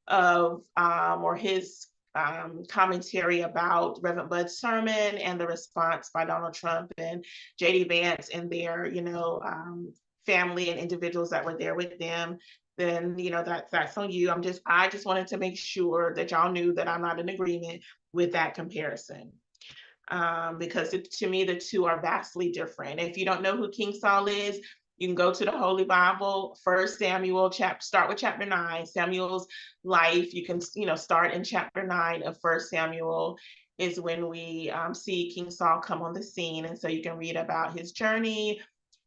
of or his commentary about Reverend Budde's sermon and the response by Donald Trump and J.D. Vance and their, family and individuals that were there with them. then that's on you. I just wanted to make sure that y'all knew that I'm not in agreement with that comparison. Because to me, the two are vastly different. If you don't know who King Saul is, you can go to the Holy Bible, 1 Samuel, start with chapter 9, Samuel's life. You can, start in chapter 9 of 1 Samuel is when we see King Saul come on the scene. And so you can read about his journey,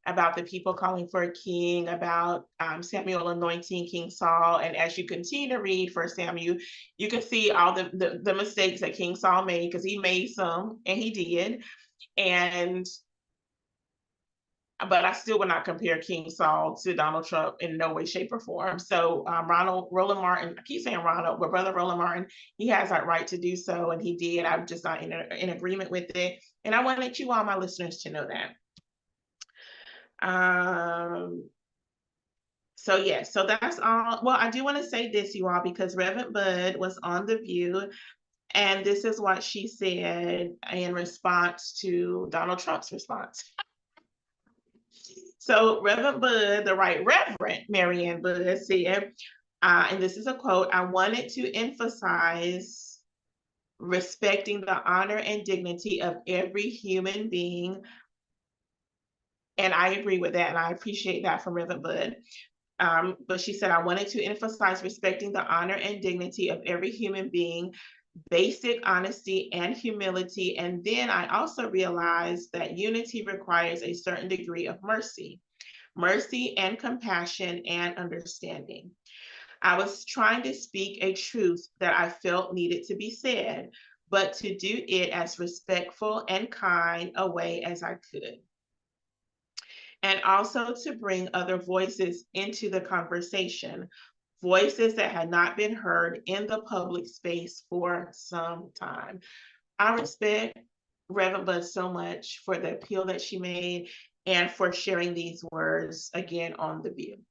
about the people calling for a king, about Samuel anointing King Saul. And as you continue to read 1 Samuel, you can see all the mistakes that King Saul made, because he made some, and he did. But I still would not compare King Saul to Donald Trump in no way, shape, or form. So Roland Martin, I keep saying Ronald, but Brother Roland Martin, he has that right to do so, and he did. I'm just not in agreement with it. And I wanted you all, my listeners, to know that. So yeah, so that's all. Well, I do want to say this, you all, because Reverend Budde was on The View, and this is what she said in response to Donald Trump's response. So Reverend Budde, the Right Reverend Mariann Budde, said, and this is a quote, "I wanted to emphasize respecting the honor and dignity of every human being." And I agree with that, and I appreciate that from Reverend Budde. But she said, "I wanted to emphasize respecting the honor and dignity of every human being, basic honesty and humility. And then I also realized that unity requires a certain degree of mercy and compassion and understanding. I was trying to speak a truth that I felt needed to be said, but to do it as respectful and kind a way as I could. And also to bring other voices into the conversation, voices that had not been heard in the public space for some time." I respect Reverend Budde so much for the appeal that she made and for sharing these words again on The View.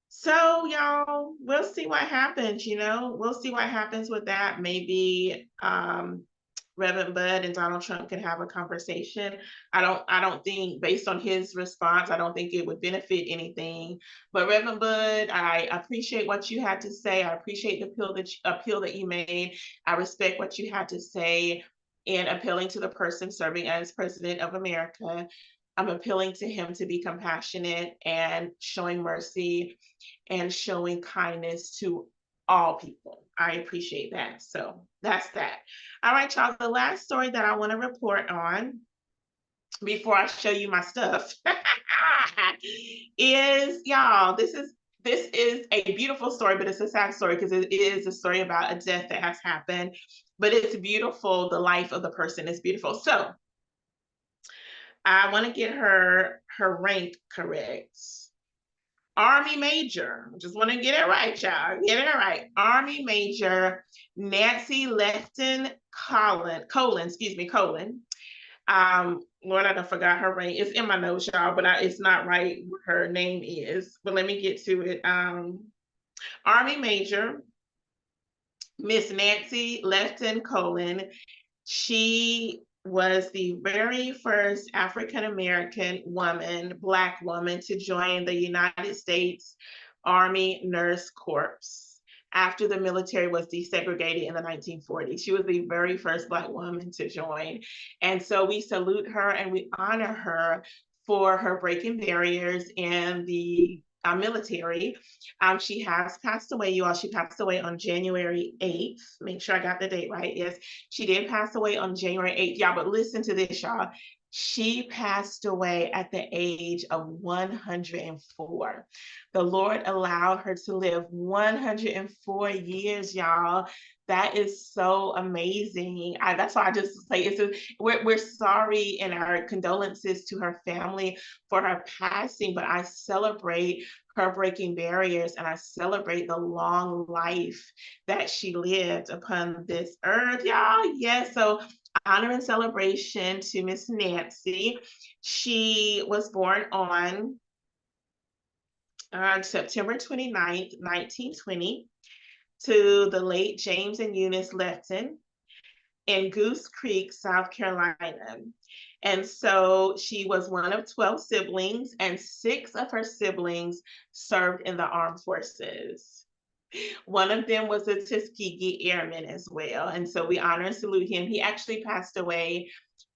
So y'all, we'll see what happens, we'll see what happens with that. Maybe Reverend Budde and Donald Trump can have a conversation. I don't think, based on his response, I don't think it would benefit anything. But Reverend Budde, I appreciate what you had to say. I appreciate the appeal that you made. I respect what you had to say in appealing to the person serving as president of America. I'm appealing to him to be compassionate and showing mercy and showing kindness to all people. I appreciate that. So that's that. All right, y'all. The last story that I want to report on before I show you my stuff is, y'all, this is a beautiful story, but it's a sad story because it is a story about a death that has happened. But it's beautiful. The life of the person is beautiful. So I want to get her rank correct. Army Major, just want to get it right, y'all. Get it right. Army Major Nancy Leftenant-Colon. Lord, I done forgot her rank. It's in my notes, y'all, but it's not right what her name is. But let me get to it. Army Major Miss Nancy Leftenant-Colon. She was the very first African-American woman, Black woman, to join the United States Army Nurse Corps after the military was desegregated in the 1940s. She was the very first Black woman to join. And so we salute her and we honor her for her breaking barriers in the military. She has passed away, you all. She passed away on January 8th. Make sure I got the date right. Yes, she did pass away on January 8th, y'all. But listen to this, y'all. She passed away at the age of 104. The Lord allowed her to live 104 years, y'all. That is so amazing. That's why I just say we're sorry and our condolences to her family for her passing, but I celebrate her breaking barriers and I celebrate the long life that she lived upon this earth, y'all. Yes, so honor and celebration to Miss Nancy. She was born on September 29th, 1920, to the late James and Eunice Lefton. in Goose Creek, South Carolina. And so she was one of 12 siblings, and 6 of her siblings served in the armed forces. One of them was a Tuskegee Airman as well. And so we honor and salute him. He actually passed away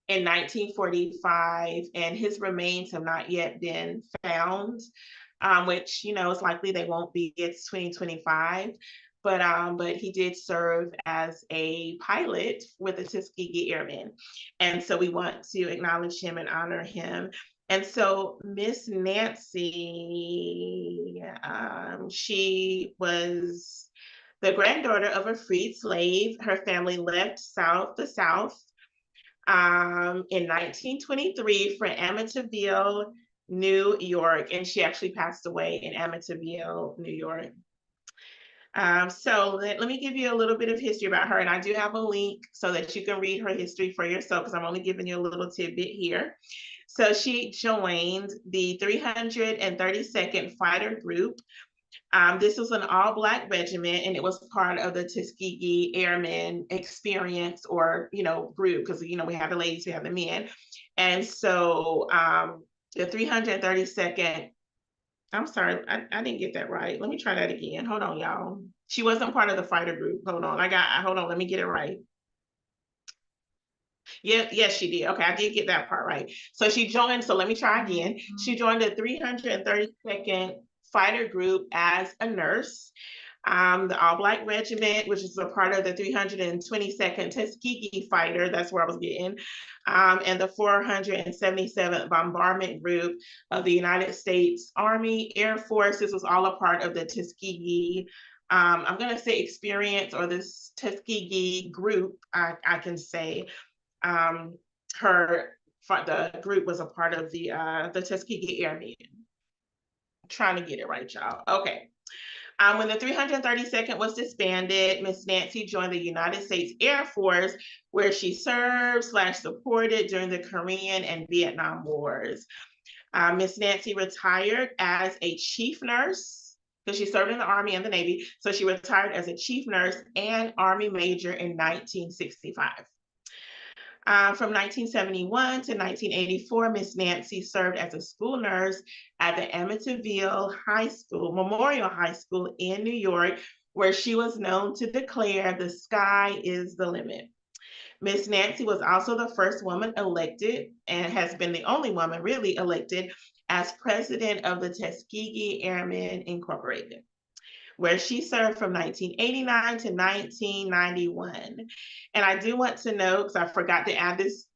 in 1945, and his remains have not yet been found, which, it's likely they won't be. It's 2025. But he did serve as a pilot with the Tuskegee Airmen. And so we want to acknowledge him and honor him. And so Miss Nancy, she was the granddaughter of a freed slave. Her family left the South in 1923 for Amityville, New York, and she actually passed away in Amityville, New York. So let me give you a little bit of history about her, and I do have a link so that you can read her history for yourself, because I'm only giving you a little tidbit here. So she joined the 332nd Fighter Group. This was an all-Black regiment, and it was part of the Tuskegee Airmen experience, or group, because we have the ladies, we have the men. And so the 332nd, I'm sorry, I didn't get that right. Let me try that again. Hold on, y'all. She wasn't part of the fighter group. Hold on, let me get it right. Yes, she did. Okay, I did get that part right. So she joined, so let me try again. She joined the 332nd Fighter Group as a nurse. The All-Black Regiment, which is a part of the 322nd Tuskegee Fighter, that's where I was getting, and the 477th Bombardment Group of the United States Army Air Force. This was all a part of the Tuskegee, I'm going to say experience, or this Tuskegee group, I can say. The group was a part of the Tuskegee Airmen. I'm trying to get it right, y'all. Okay. When the 332nd was disbanded, Miss Nancy joined the United States Air Force, where she served/supported during the Korean and Vietnam Wars. Miss Nancy retired as a chief nurse, because she served in the Army and the Navy. So she retired as a chief nurse and Army major in 1965. From 1971 to 1984, Miss Nancy served as a school nurse at the Amityville Memorial High School in New York, where she was known to declare, "The sky is the limit." Miss Nancy was also the first woman elected, and has been the only woman really elected, as president of the Tuskegee Airmen Incorporated, where she served from 1989 to 1991. And I do want to know, because I forgot to add this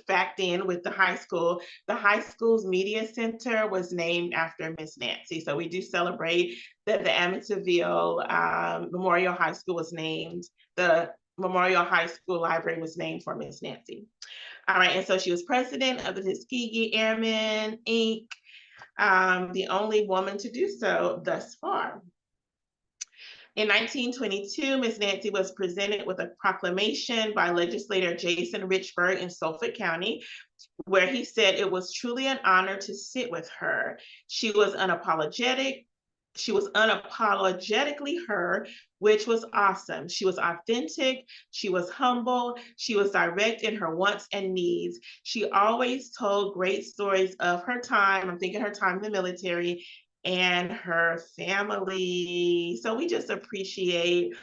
fact in with the high school, the high school's media center was named after Miss Nancy. So we do celebrate that the Amityville Memorial High School was named, the Memorial High School Library was named for Miss Nancy. All right, and so she was president of the Tuskegee Airmen, Inc., the only woman to do so thus far. In 1922, Ms. Nancy was presented with a proclamation by legislator Jason Richburg in Suffolk County, where he said it was truly an honor to sit with her. She was unapologetically her, which was awesome. She was authentic, she was humble, she was direct in her wants and needs. She always told great stories of her time, I'm thinking her time in the military, and her family. So we just appreciate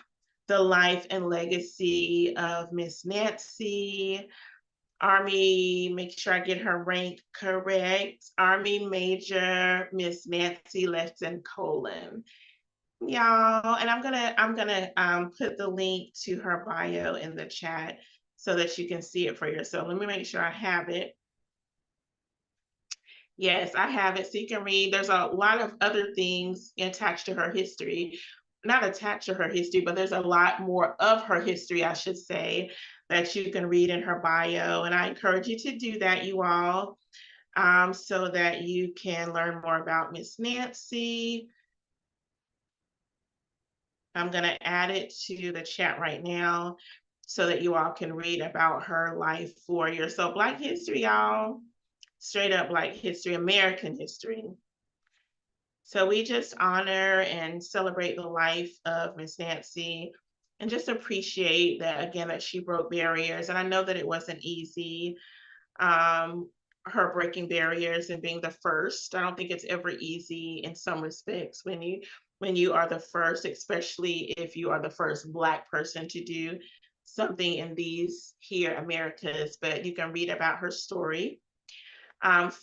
the life and legacy of Miss Nancy. Army, make sure I get her rank correct. Army Major Miss Nancy Leftenant-Colon. Y'all, and I'm gonna put the link to her bio in the chat so that you can see it for yourself. Let me make sure I have it. Yes, I have it, so you can read. There's a lot of other things attached to her history. Not attached to her history, but there's a lot more of her history, I should say, that you can read in her bio. And I encourage you to do that, you all, so that you can learn more about Miss Nancy. I'm going to add it to the chat right now so that you all can read about her life for you. So Black history, y'all. Straight up Black history, American history. So we just honor and celebrate the life of Miss Nancy and just appreciate that again, that she broke barriers. And I know that it wasn't easy, um, her breaking barriers and being the first. I don't think it's ever easy in some respects when you are the first, especially if you are the first Black person to do something in these here Americas. But you can read about her story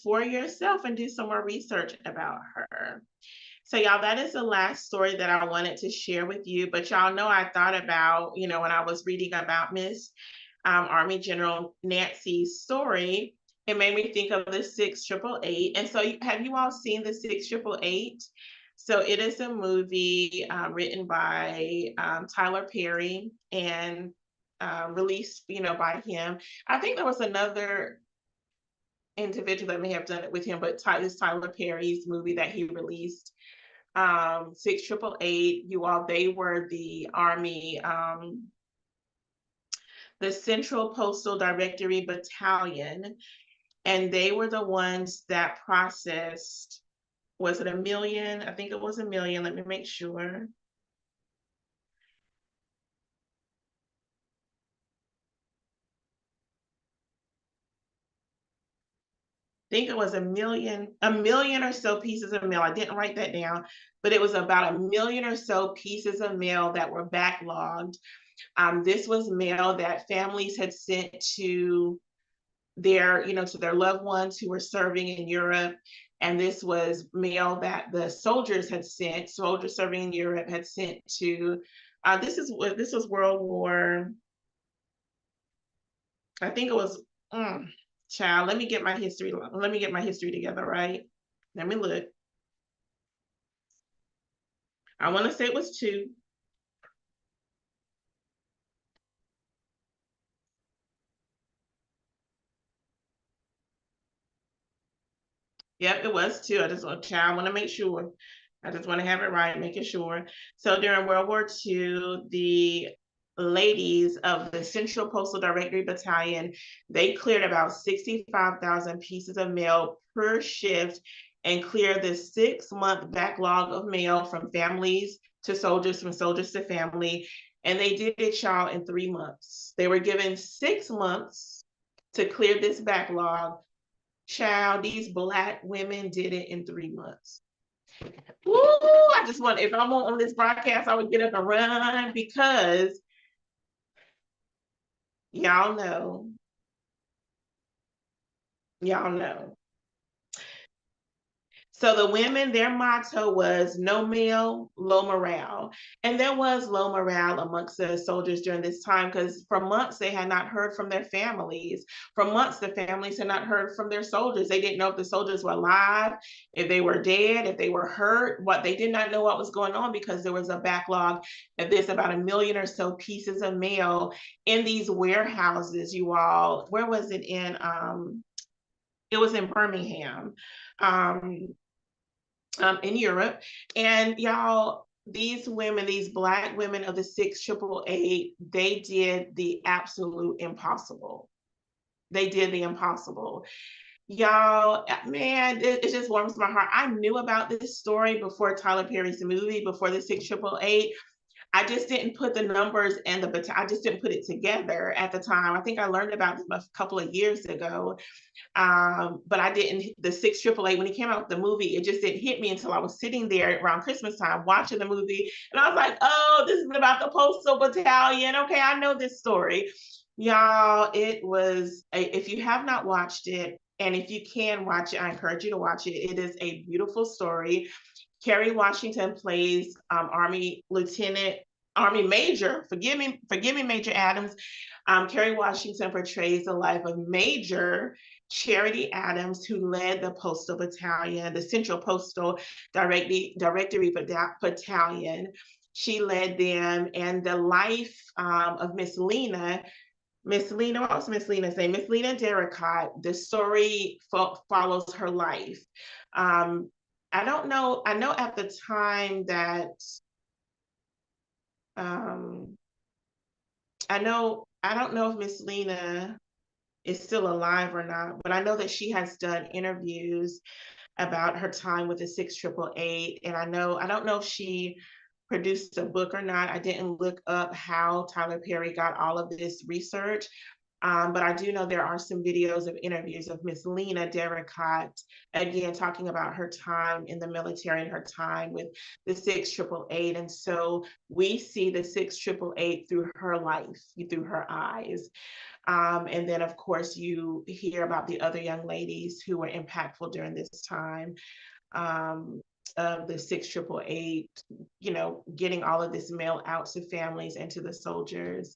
for yourself and do some more research about her. So y'all, that is the last story that I wanted to share with you. But y'all know I thought about, when I was reading about Miss Army General Nancy's story, it made me think of the 6888. And so have you all seen the 6888? So it is a movie written by Tyler Perry and released, by him. I think there was another individual that may have done it with him, but it's Tyler Perry's movie that he released. 6888, you all, they were the Army, the Central Postal Directory Battalion, and they were the ones that processed, was it 1 million? I think it was 1 million. Let me make sure. I think it was 1 million or so pieces of mail. I didn't write that down, but it was about 1 million or so pieces of mail that were backlogged. This was mail that families had sent to to their loved ones who were serving in Europe. And this was mail that the soldiers serving in Europe had sent to, this was World War, I think it was, child, let me get my history together, right? Let me look. I want to say it was 2. Yep, it was 2. I want to make sure. I just want to have it right, making sure. So during World War II, the ladies of the Central Postal Directory Battalion, they cleared about 65,000 pieces of mail per shift and cleared the 6-month backlog of mail from families to soldiers, from soldiers to family. And they did it, y'all, in 3 months. They were given 6 months to clear this backlog. Child, these Black women did it in 3 months. Woo! I just want, if I'm on this broadcast, I would get up and run because y'all know. Y'all know. So the women, their motto was no mail, low morale. And there was low morale amongst the soldiers during this time because for months they had not heard from their families. For months, the families had not heard from their soldiers. They didn't know if the soldiers were alive, if they were dead, if they were hurt. They did not know what was going on because there was a backlog of this, about 1 million or so pieces of mail in these warehouses, you all. Where was it in? It was in Birmingham. In Europe. And y'all, these women, these Black women of the 6888, they did the absolute impossible. They did the impossible. Y'all, man, it just warms my heart. I knew about this story before Tyler Perry's movie, before the 6888. I just didn't put the numbers and I just didn't put it together at the time. I think I learned about this a couple of years ago. But I didn't, the 6888, when he came out with the movie, it just didn't hit me until I was sitting there around Christmas time watching the movie. And I was like, oh, this is about the Postal Battalion. Okay, I know this story. Y'all, it was, if you have not watched it, and if you can watch it, I encourage you to watch it. It is a beautiful story. Kerry Washington plays Army Major, forgive me, Major Adams. Kerry Washington portrays the life of Major Charity Adams, who led the Postal Battalion, the Central Postal Directory Battalion. She led them, and the life of Miss Lena, what was Miss Lena's name? Miss Lena Derricott, the story follows her life. I don't know, I know at the time that, I don't know if Miss Lena is still alive or not, but I know that she has done interviews about her time with the 6888. And I don't know if she produced a book or not. I didn't look up how Tyler Perry got all of this research. But I do know there are some videos of interviews of Miss Lena Derricott, again, talking about her time in the military and her time with the 6888. And so we see the 6888 through her life, through her eyes. And then, of course, you hear about the other young ladies who were impactful during this time. Of the 6888, getting all of this mail out to families and to the soldiers.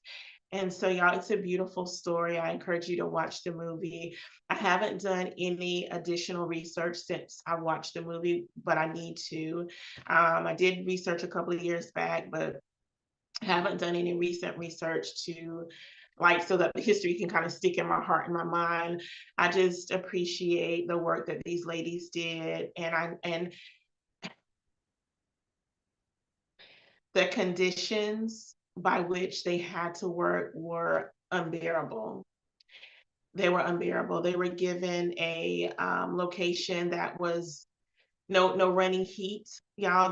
And so, y'all, it's a beautiful story. I encourage you to watch the movie. I haven't done any additional research since I watched the movie, but I need to. I did research a couple of years back, but haven't done any recent research to so that the history can kind of stick in my heart and my mind. I just appreciate the work that these ladies did, and the conditions by which they had to work were unbearable. They were unbearable. They were given a location that was no running heat, y'all.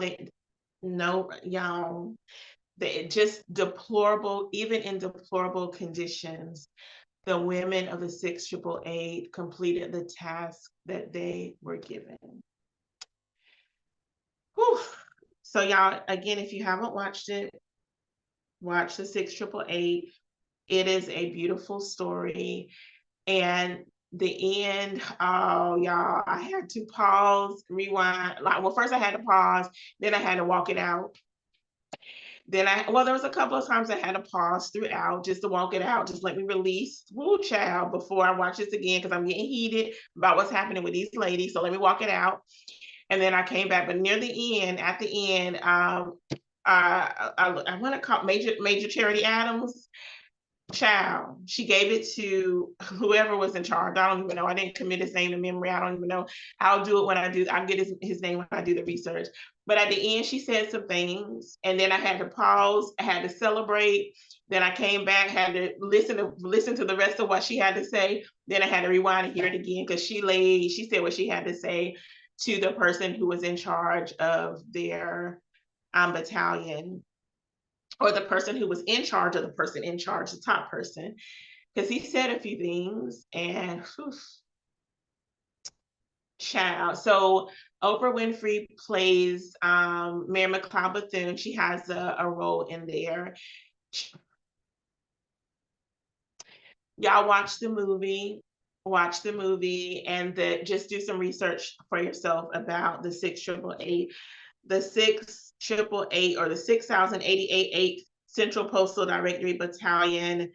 They just deplorable, even in deplorable conditions. The women of the 6888 completed the task that they were given. Whew. So y'all, again, if you haven't watched it, watch the 6888. It is a beautiful story. And the end, oh, y'all, I had to pause, rewind. First I had to pause, then I had to walk it out. There was a couple of times I had to pause throughout just to walk it out. Just let me release, woo, child, before I watch this again, because I'm getting heated about what's happening with these ladies. So let me walk it out. And then I came back, but near the end, at the end, I want to call Major Charity Adams. Child, she gave it to whoever was in charge. I don't even know. I didn't commit his name to memory. I don't even know. I'll do it when I do. I'll get his name when I do the research. But at the end, she said some things, and then I had to pause. I had to celebrate. Then I came back, had to listen to the rest of what she had to say. Then I had to rewind and hear it again, because she said what she had to say to the person who was in charge of their battalion, or the person who was in charge of the person in charge, the top person, because he said a few things, and child. So Oprah Winfrey plays Mary McLeod Bethune. She has a role in there. Y'all watch the movie, and just do some research for yourself about the 6888. The 6888, or the 6088 Central Postal Directory Battalion.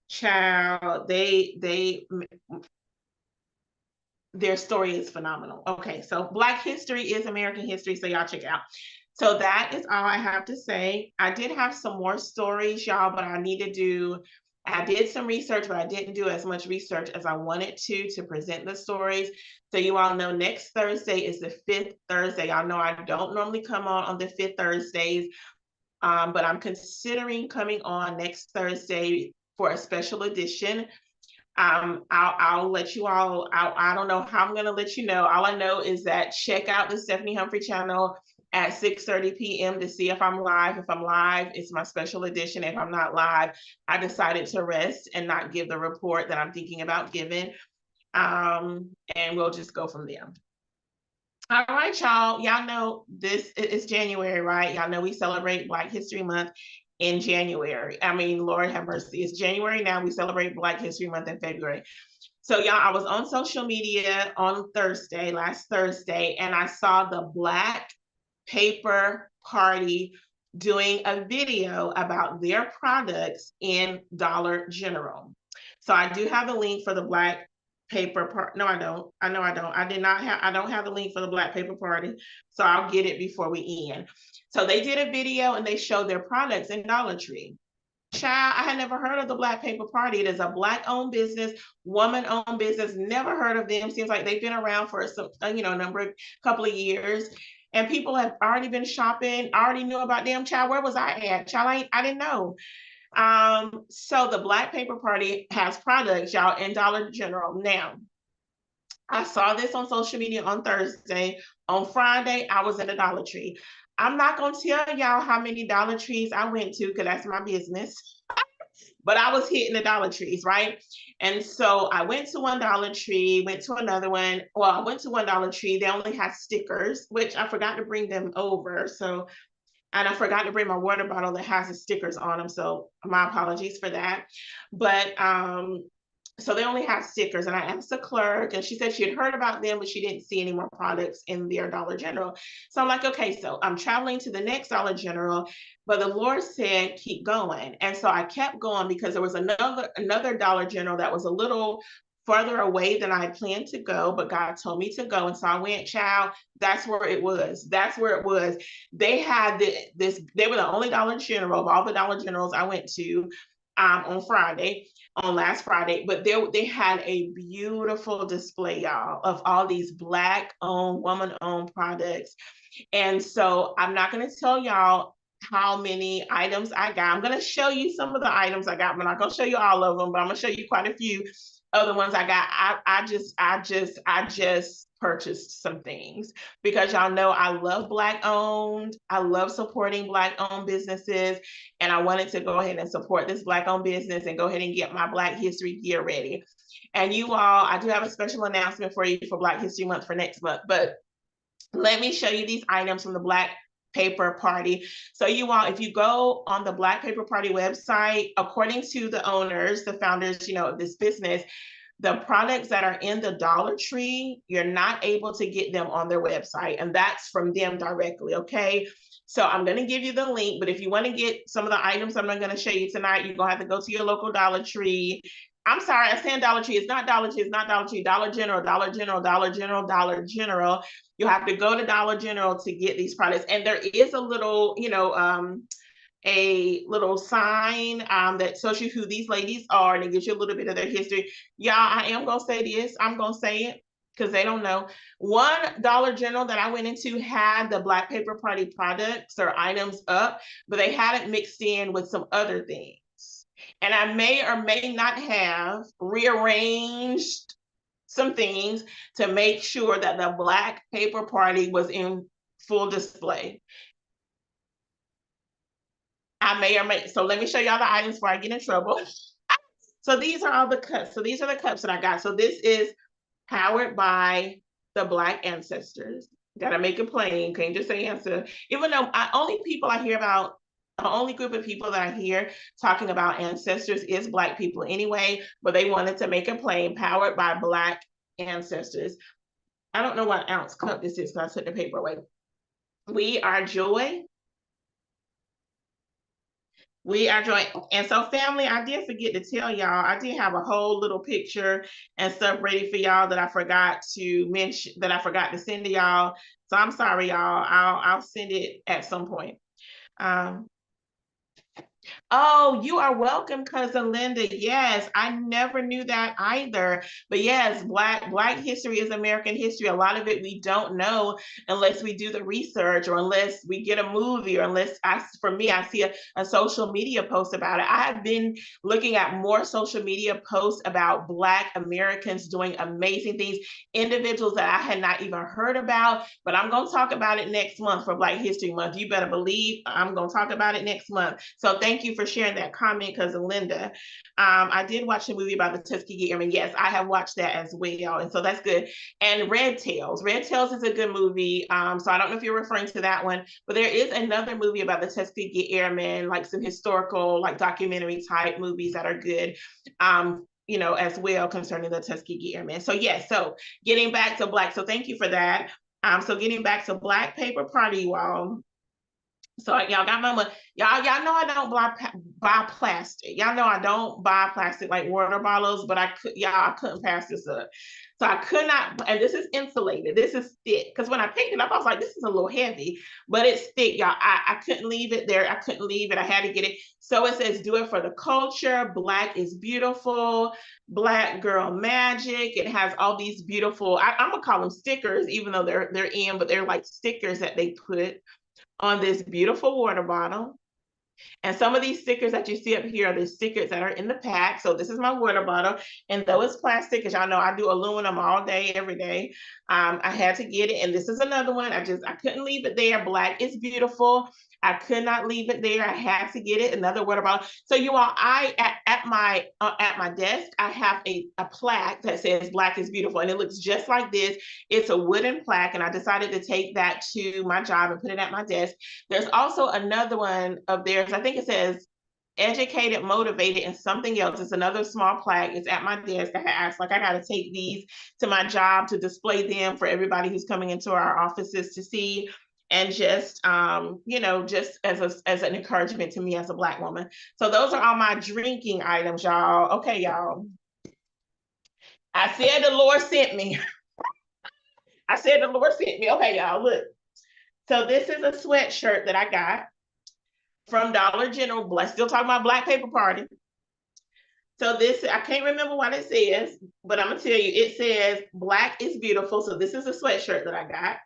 Child, their story is phenomenal. Okay, so Black history is American history, so y'all check it out. So that is all I have to say. I did have some more stories, y'all, but I did some research, but I didn't do as much research as I wanted to present the stories. So you all know next Thursday is the 5th Thursday. Y'all know I don't normally come on the 5th Thursdays, but I'm considering coming on next Thursday for a special edition. I'll let you all, I don't know how I'm going to let you know. All I know is that check out the Stephanie Humphrey channel at 6:30 p.m. to see if I'm live. If I'm live, it's my special edition. If I'm not live, I decided to rest and not give the report that I'm thinking about giving. And we'll just go from there. All right, y'all. Y'all know this is January, right? Y'all know we celebrate Black History Month in January. I mean, Lord have mercy. It's January now. We celebrate Black History Month in February. So y'all, I was on social media on last Thursday, and I saw the Black Paper Party doing a video about their products in Dollar General. So I do have the link for the Black Paper Party. No, I don't. I know I don't. I don't have the link for the Black Paper Party. So I'll get it before we end. So they did a video and they showed their products in Dollar Tree. Child, I had never heard of the Black Paper Party. It is a Black-owned business, woman-owned business. Never heard of them. Seems like they've been around for some, couple of years, and people have already been shopping. I already knew about them. Child, where was I at? Child, I didn't know. So the Black Paper Party has products, y'all, in Dollar General. Now, I saw this on social media on Thursday. On Friday, I was in the Dollar Tree. I'm not gonna tell y'all how many Dollar Trees I went to because that's my business. But I was hitting the Dollar Trees, right? And so I went to one Dollar Tree, went to another one. Well, I went to one Dollar Tree. They only had stickers, which I forgot to bring them over. So, and I forgot to bring my water bottle that has the stickers on them. So my apologies for that. But so they only have stickers, and I asked the clerk, and she said she had heard about them, but she didn't see any more products in their Dollar General. So I'm like, okay, so I'm traveling to the next Dollar General, but the Lord said keep going, and so I kept going because there was another Dollar General that was a little further away than I had planned to go, but God told me to go, and so I went. Child, that's where it was. That's where it was. They had this. They were the only Dollar General of all the Dollar Generals I went to on last Friday, but they had a beautiful display, y'all, of all these Black owned, woman owned products. And so I'm not going to tell y'all how many items I got. I'm going to show you some of the items I got. I'm not going to show you all of them, but I'm going to show you quite a few of the ones I got. I just purchased some things because y'all know I love Black owned. I love supporting Black owned businesses. And I wanted to go ahead and support this Black owned business and go ahead and get my Black History gear ready. And you all, I do have a special announcement for you for Black History Month for next month, but let me show you these items from the Black Paper Party. So you all, if you go on the Black Paper Party website, according to the owners, the founders, of this business, the products that are in the Dollar Tree, you're not able to get them on their website, and that's from them directly, okay? So I'm going to give you the link, but if you want to get some of the items I'm going to show you tonight, you're going to have to go to your local Dollar Tree. I'm sorry, I'm saying Dollar Tree. It's not Dollar Tree. It's not Dollar Tree. Dollar General, Dollar General, Dollar General, Dollar General. You have to go to Dollar General to get these products. And there is a little, a little sign that shows you who these ladies are, and it gives you a little bit of their history. Y'all, I am going to say this. I'm going to say it because they don't know. One Dollar General that I went into had the Black Paper Party products or items up, but they had it mixed in with some other things. And I may or may not have rearranged some things to make sure that the Black Paper Party was in full display. I may or may, so let me show y'all the items before I get in trouble. So these are all the cups. So these are the cups that I got. So this is powered by the Black ancestors. Gotta make it plain, can't just say answer. Even though the only group of people that I hear talking about ancestors is Black people anyway, but they wanted to make it plain, powered by Black ancestors. I don't know what ounce cup this is because I took the paper away. We are joy. We are joy. And so family, I did forget to tell y'all, I did have a whole little picture and stuff ready for y'all that I forgot to mention, that I forgot to send to y'all. So I'm sorry, y'all. I'll send it at some point. Oh, you are welcome, Cousin Linda. Yes, I never knew that either. But yes, Black history is American history. A lot of it we don't know unless we do the research or unless we get a movie or unless for me, I see a social media post about it. I have been looking at more social media posts about Black Americans doing amazing things, individuals that I had not even heard about, but I'm going to talk about it next month for Black History Month. You better believe I'm going to talk about it next month. So thank you for sharing that comment, Cousin Linda. I did watch the movie about the Tuskegee Airmen. Yes, I have watched that as well, and so that's good. And Red Tails. Red Tails is a good movie. So I don't know if you're referring to that one, but there is another movie about the Tuskegee Airmen, like some historical, like documentary type movies that are good. As well concerning the Tuskegee Airmen. So yes, so getting back to Black. So thank you for that. So getting back to Black Paper Party, you all. So y'all got my money. Y'all know I don't buy plastic. Y'all know I don't buy plastic like water bottles, but I couldn't pass this up. So I could not, and this is insulated. This is thick. Because when I picked it up, I was like, this is a little heavy, but it's thick, y'all. I couldn't leave it there. I couldn't leave it. I had to get it. So it says, do it for the culture. Black is beautiful. Black girl magic. It has all these beautiful, I'm gonna call them stickers, even though they're in, but they're like stickers that they put on this beautiful water bottle. And some of these stickers that you see up here are the stickers that are in the pack. So this is my water bottle. And though it's plastic, because y'all know I do aluminum all day, every day, I had to get it. And this is another one. I couldn't leave it there. Black is beautiful. I could not leave it there. I had to get it. Another water bottle. So you all, at my desk, I have a plaque that says "Black is beautiful," and it looks just like this. It's a wooden plaque, and I decided to take that to my job and put it at my desk. There's also another one of theirs. I think it says "Educated, Motivated," and something else. It's another small plaque. It's at my desk. I asked, like, I got to take these to my job to display them for everybody who's coming into our offices to see. And just, just as an encouragement to me as a Black woman. So those are all my drinking items, y'all. Okay, y'all. I said the Lord sent me. I said the Lord sent me. Okay, y'all, look. So this is a sweatshirt that I got from Dollar General. Still talking about Black Paper Party. So this, I can't remember what it says, but I'm going to tell you, it says "Black is beautiful." So this is a sweatshirt that I got.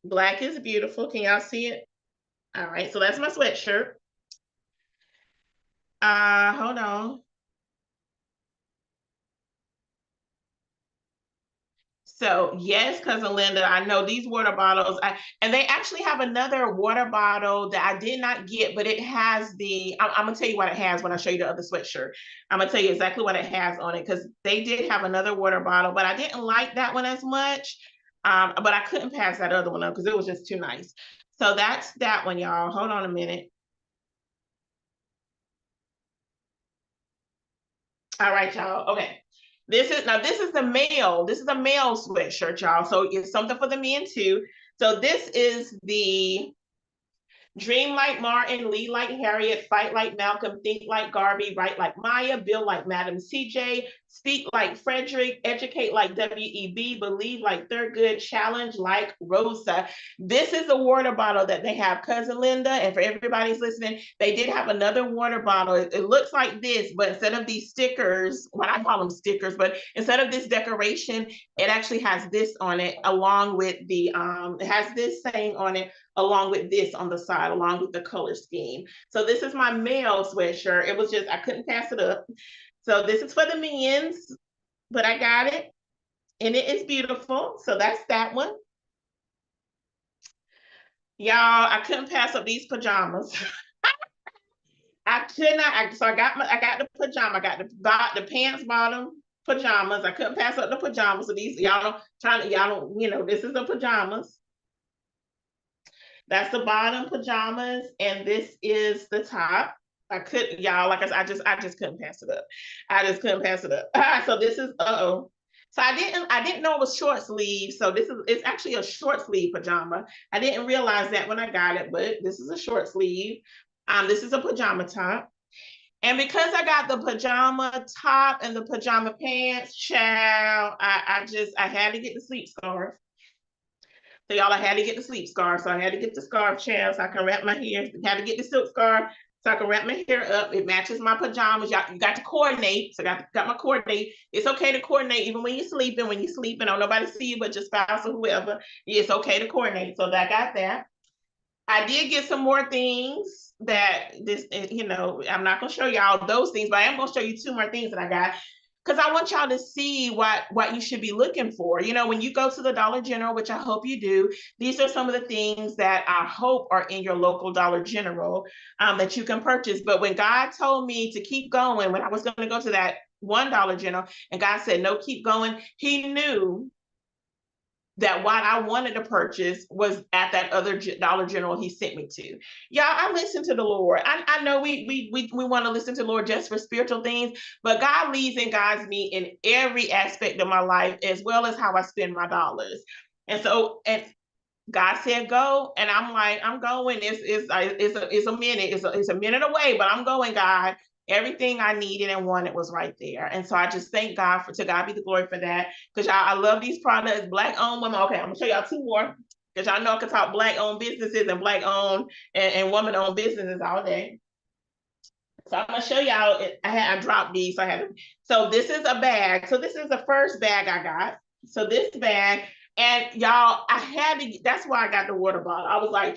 Black is beautiful. Can y'all see it? All right, so that's my sweatshirt. Hold on. So yes, Cousin Linda, I know these water bottles, and they actually have another water bottle that I did not get, but it has I'm gonna tell you what it has when I show you the other sweatshirt. I'm gonna tell you exactly what it has on it, because they did have another water bottle, but I didn't like that one as much. But I couldn't pass that other one up because it was just too nice. So that's that one, y'all. Hold on a minute. All right, y'all. Okay. This is the male. This is a male sweatshirt, y'all. So it's something for the men too. So this is the "Dream like Martin, lead like Harriet, fight like Malcolm, think like Garvey, write like Maya, build like Madam CJ, speak like Frederick, educate like WEB, believe like Thurgood, challenge like Rosa." This is a water bottle that they have, Cousin Linda, and for everybody's listening, they did have another water bottle. It looks like this, but instead of these stickers, what I call them stickers, but instead of this decoration, it actually has this on it, along with it has this saying on it, along with this on the side, along with the color scheme. So this is my male sweatshirt. It was just, I couldn't pass it up. So this is for the men's, but I got it, and it is beautiful. So that's that one. Y'all, I couldn't pass up these pajamas. I could not. So I got the pajama. I got the pants bottom pajamas. I couldn't pass up the pajamas. So these, y'all don't, this is the pajamas. That's the bottom pajamas, and this is the top. I couldn't, y'all, like I just couldn't pass it up. I just couldn't pass it up. So this is So I didn't know it was short sleeve. So it's actually a short sleeve pajama. I didn't realize that when I got it, but this is a short sleeve. This is a pajama top. And because I got the pajama top and the pajama pants, child, I had to get the sleep scarf. So y'all, I had to get the sleep scarf. So I had to get the scarf, child, so I can wrap my hair. I had to get the silk scarf so I can wrap my hair up. It matches my pajamas. Y'all, you got to coordinate. So I got my coordinate. It's okay to coordinate even when you're sleeping. When you're sleeping, don't nobody see you but your spouse or whoever. It's okay to coordinate. So I got that. I did get some more things that I'm not gonna show y'all those things, but I am gonna show you two more things that I got, because I want y'all to see what you should be looking for. When you go to the Dollar General, which I hope you do, these are some of the things that I hope are in your local Dollar General that you can purchase. But when God told me to keep going, when I was going to go to that one Dollar General, and God said, no, keep going, he knew that what I wanted to purchase was at that other Dollar General he sent me to. Y'all, I listen to the Lord. I know we want to listen to the Lord just for spiritual things, but God leads and guides me in every aspect of my life, as well as how I spend my dollars. And so, and God said go, and I'm like, I'm going. It's a minute. It's a minute away, but I'm going, God. Everything I needed and wanted was right there. And so I just thank God to God be the glory for that. Because I love these products, Black owned women. Okay, I'm gonna show y'all two more, because y'all know I can talk Black owned businesses and Black owned and woman owned businesses all day. So I'm gonna show y'all. I dropped these. So this is a bag. So this is the first bag I got. So this bag, And y'all, I had to. That's why I got the water bottle. I was like,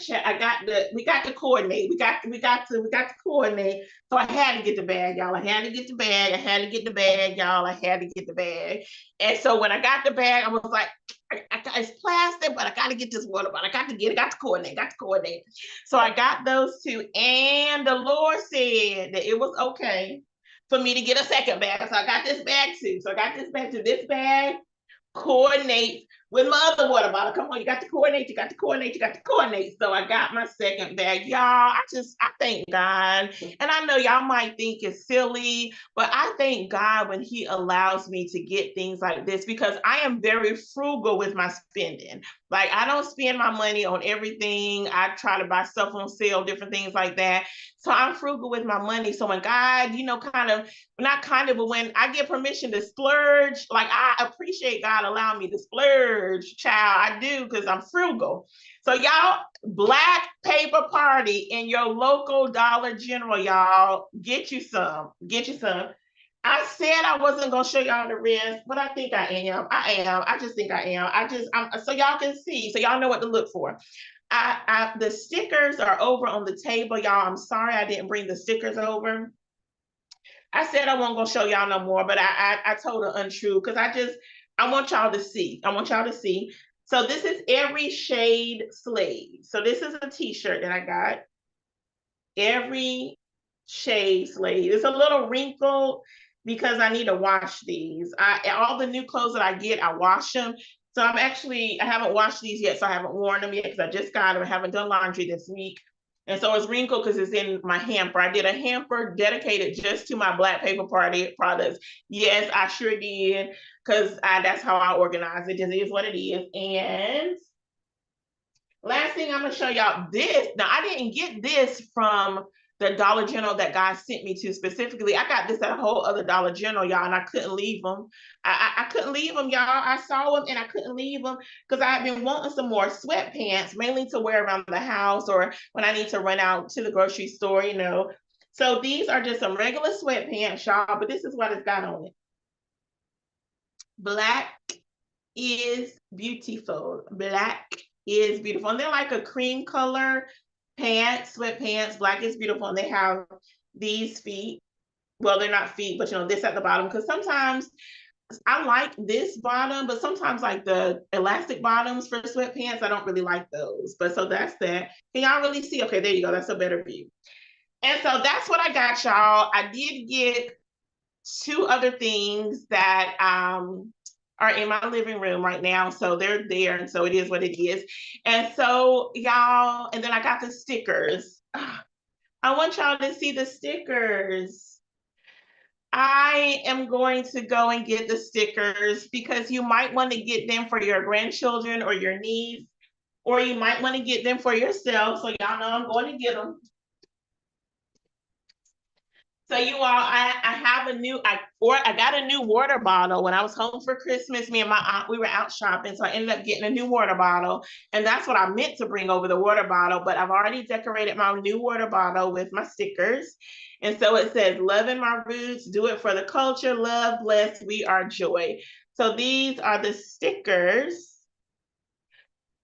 we got to coordinate. We got to coordinate. So I had to get the bag, y'all. I had to get the bag. I had to get the bag, y'all. I had to get the bag. And so when I got the bag, I was like, it's plastic, but I got to get this water bottle. I got to coordinate. Got to coordinate. So I got those two, and the Lord said that it was okay for me to get a second bag. So I got this bag too. So I got this bag too. This bag coordinates with my other water bottle. Come on, you got to coordinate, you got to coordinate, you got to coordinate. So I got my second bag. Y'all, I thank God. And I know y'all might think it's silly, but I thank God when he allows me to get things like this, because I am very frugal with my spending. Like, I don't spend my money on everything. I try to buy stuff on sale, different things like that. So I'm frugal with my money. So when God, but when I get permission to splurge, like, I appreciate God allowing me to splurge, child. I do, because I'm frugal. So y'all, black paper party in your local Dollar General, y'all. Get you some. Get you some. I said I wasn't gonna show y'all the rest, but I think I am. I am. I just think I am. So y'all can see, so y'all know what to look for. The stickers are over on the table, y'all. I'm sorry I didn't bring the stickers over. I said I wasn't gonna show y'all no more, but I told her untrue, because I want y'all to see. I want y'all to see. So this is Every Shade Slave. So this is a t-shirt that I got. Every Shade Slave. It's a little wrinkled because I need to wash these. All the new clothes that I get, I wash them. So I haven't washed these yet, so I haven't worn them yet, because I just got them. I haven't done laundry this week. And so it's wrinkled because it's in my hamper. I did a hamper dedicated just to my Black Paper Party products. Yes, I sure did, because that's how I organize it. It is what it is. And last thing I'm going to show y'all this. Now, I didn't get this from the Dollar General that God sent me to specifically. I got this at a whole other Dollar General, y'all, and I couldn't leave them. I couldn't leave them, y'all. I saw them and I couldn't leave them, because I had been wanting some more sweatpants, mainly to wear around the house or when I need to run out to the grocery store, So these are just some regular sweatpants, y'all, but this is what it's got on it. Black is beautiful. Black is beautiful. And they're like a cream color pants, sweatpants. Black is beautiful. And they have these feet. Well, they're not feet, but this at the bottom, because sometimes I like this bottom, but sometimes like the elastic bottoms for sweatpants, I don't really like those. But so that's that. Can y'all really see? Okay, there you go. That's a better view. And so that's what I got, y'all. I did get two other things that are in my living room right now. So they're there, and so it is what it is. And so y'all, and then I got the stickers. I want y'all to see the stickers. I am going to go and get the stickers, because you might want to get them for your grandchildren or your niece, or you might want to get them for yourself. So y'all know I'm going to get them. So you all, I got a new water bottle when I was home for Christmas. Me and my aunt, we were out shopping, so I ended up getting a new water bottle, and that's what I meant to bring over, the water bottle. But I've already decorated my new water bottle with my stickers, and so it says, "Loving my roots, do it for the culture, love, blessed, we are joy." So these are the stickers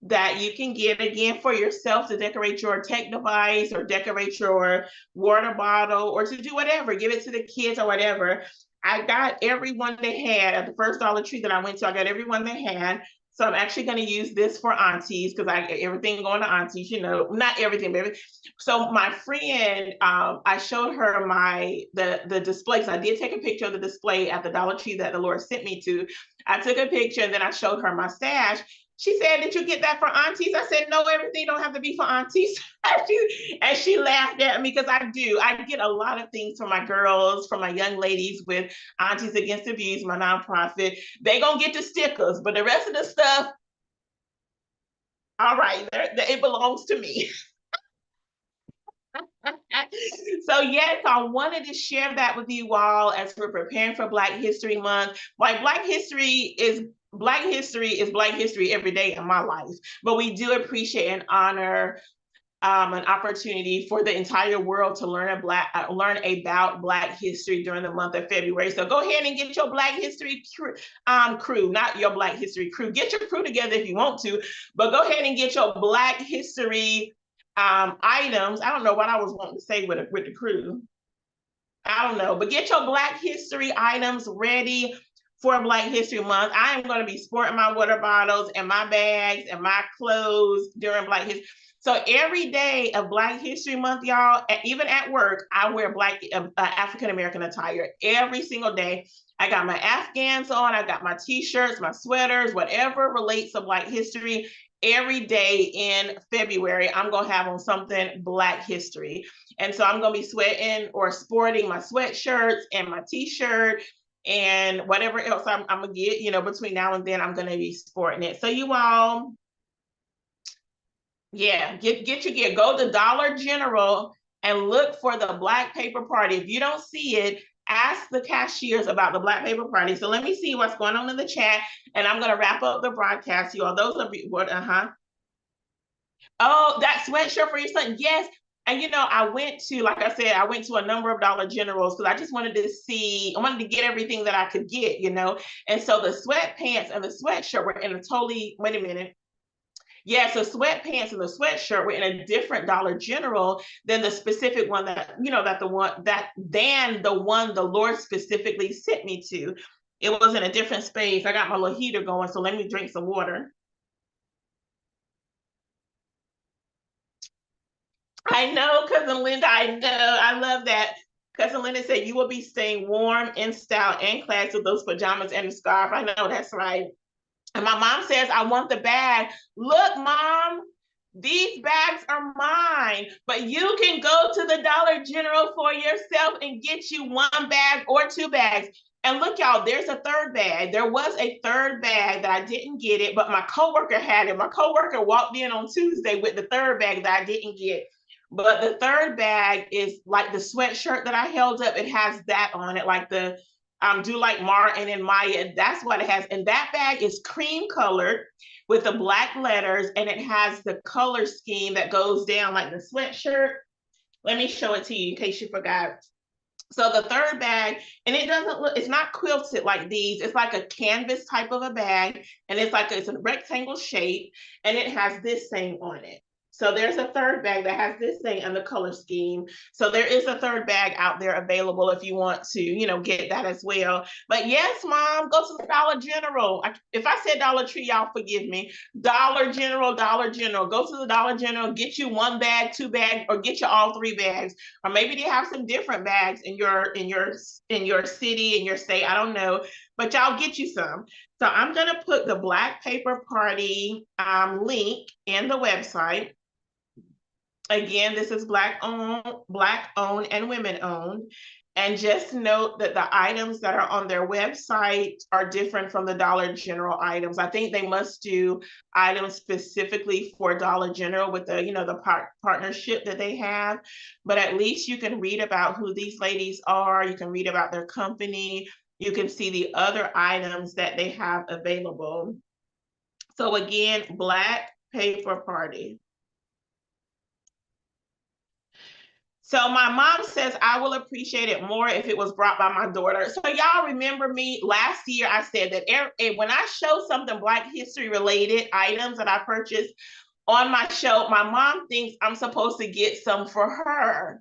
that you can get, again, for yourself, to decorate your tech device or decorate your water bottle, or to do whatever, give it to the kids or whatever. I got every one they had at the first Dollar Tree that I went to. I got every one they had. So I'm actually going to use this for aunties, because I get everything going to aunties, not everything, baby. So my friend, I showed her the display. So I did take a picture of the display at the Dollar Tree that the Lord sent me to. I took a picture, and then I showed her my stash. She said, "Did you get that for aunties?" I said, "No, everything don't have to be for aunties." And she laughed at me, because I do. I get a lot of things for my girls, for my young ladies with Aunties Against Abuse, my nonprofit. They gonna get the stickers, but the rest of the stuff, all right, it belongs to me. So yes, I wanted to share that with you all as we're preparing for Black History Month. Like, Black history is Black history every day in my life, but we do appreciate and honor an opportunity for the entire world to learn about Black history during the month of February. So go ahead and get your Black history crew, not your Black history crew. Get your crew together if you want to, but go ahead and get your Black history items. I don't know what I was wanting to say with the crew. I don't know, but get your Black history items ready for Black History Month. I am going to be sporting my water bottles and my bags and my clothes during Black History. So every day of Black History Month, y'all, even at work, I wear Black African-American attire every single day. I got my Afghans on, I got my t-shirts, my sweaters, whatever relates to Black history. Every day in February, I'm going to have on something Black history. And so I'm going to be sweating or sporting my sweatshirts and my t-shirt and whatever else I'm going to get, you know, between now and then, I'm going to be sporting it. So you all, yeah, get your gear. Go to Dollar General and look for the Black Paper Party. If you don't see it, ask the cashiers about the Black Paper Party. So let me see what's going on in the chat, and I'm going to wrap up the broadcast. You all, those are what, Oh, that sweatshirt for your son. Yes. And you know, I went to, like I said, I went to a number of Dollar Generals because I just wanted to see, I wanted to get everything that I could get, you know. And so the sweatpants and the sweatshirt were in a totally, wait a minute. Yeah, so sweatpants and the sweatshirt were in a different Dollar General than the specific one that, you know, the one the Lord specifically sent me to. It was in a different space. I got my little heater going, so let me drink some water. I know, Cousin Linda, I know. I love that. Cousin Linda said, you will be staying warm in style and class with those pajamas and the scarf. I know, that's right. And my mom says, I want the bag. Look, Mom, these bags are mine, but you can go to the Dollar General for yourself and get you one bag or two bags. And look, y'all, there's a third bag. There was a third bag that I didn't get it, but my coworker had it. My coworker walked in on Tuesday with the third bag that I didn't get. But the third bag is like the sweatshirt that I held up. It has that on it, like the do like Martin and Maya. That's what it has. And that bag is cream colored with the Black letters, and it has the color scheme that goes down like the sweatshirt. Let me show it to you in case you forgot. So the third bag, and it doesn't look, it's not quilted like these. It's like a canvas type of a bag, and it's a rectangle shape, and it has this thing on it. So there's a third bag that has this thing and the color scheme. So there is a third bag out there available if you want to, you know, get that as well. But yes, Mom, go to the Dollar General. If I said Dollar Tree, y'all forgive me. Dollar General, Dollar General. Go to the Dollar General, get you one bag, two bags, or get you all three bags. Or maybe they have some different bags in your city, in your state. I don't know. But y'all get you some. So I'm gonna put the Black Paper Party link in the website. Again, this is Black owned and women owned. And just note that the items that are on their website are different from the Dollar General items. I think they must do items specifically for Dollar General with the, you know, the partnership that they have. But at least you can read about who these ladies are. You can read about their company. You can see the other items that they have available. So again, Black Paper Party. So my mom says, I will appreciate it more if it was brought by my daughter. So y'all remember me last year, I said that when I show something Black history related items that I purchased on my show, my mom thinks I'm supposed to get some for her.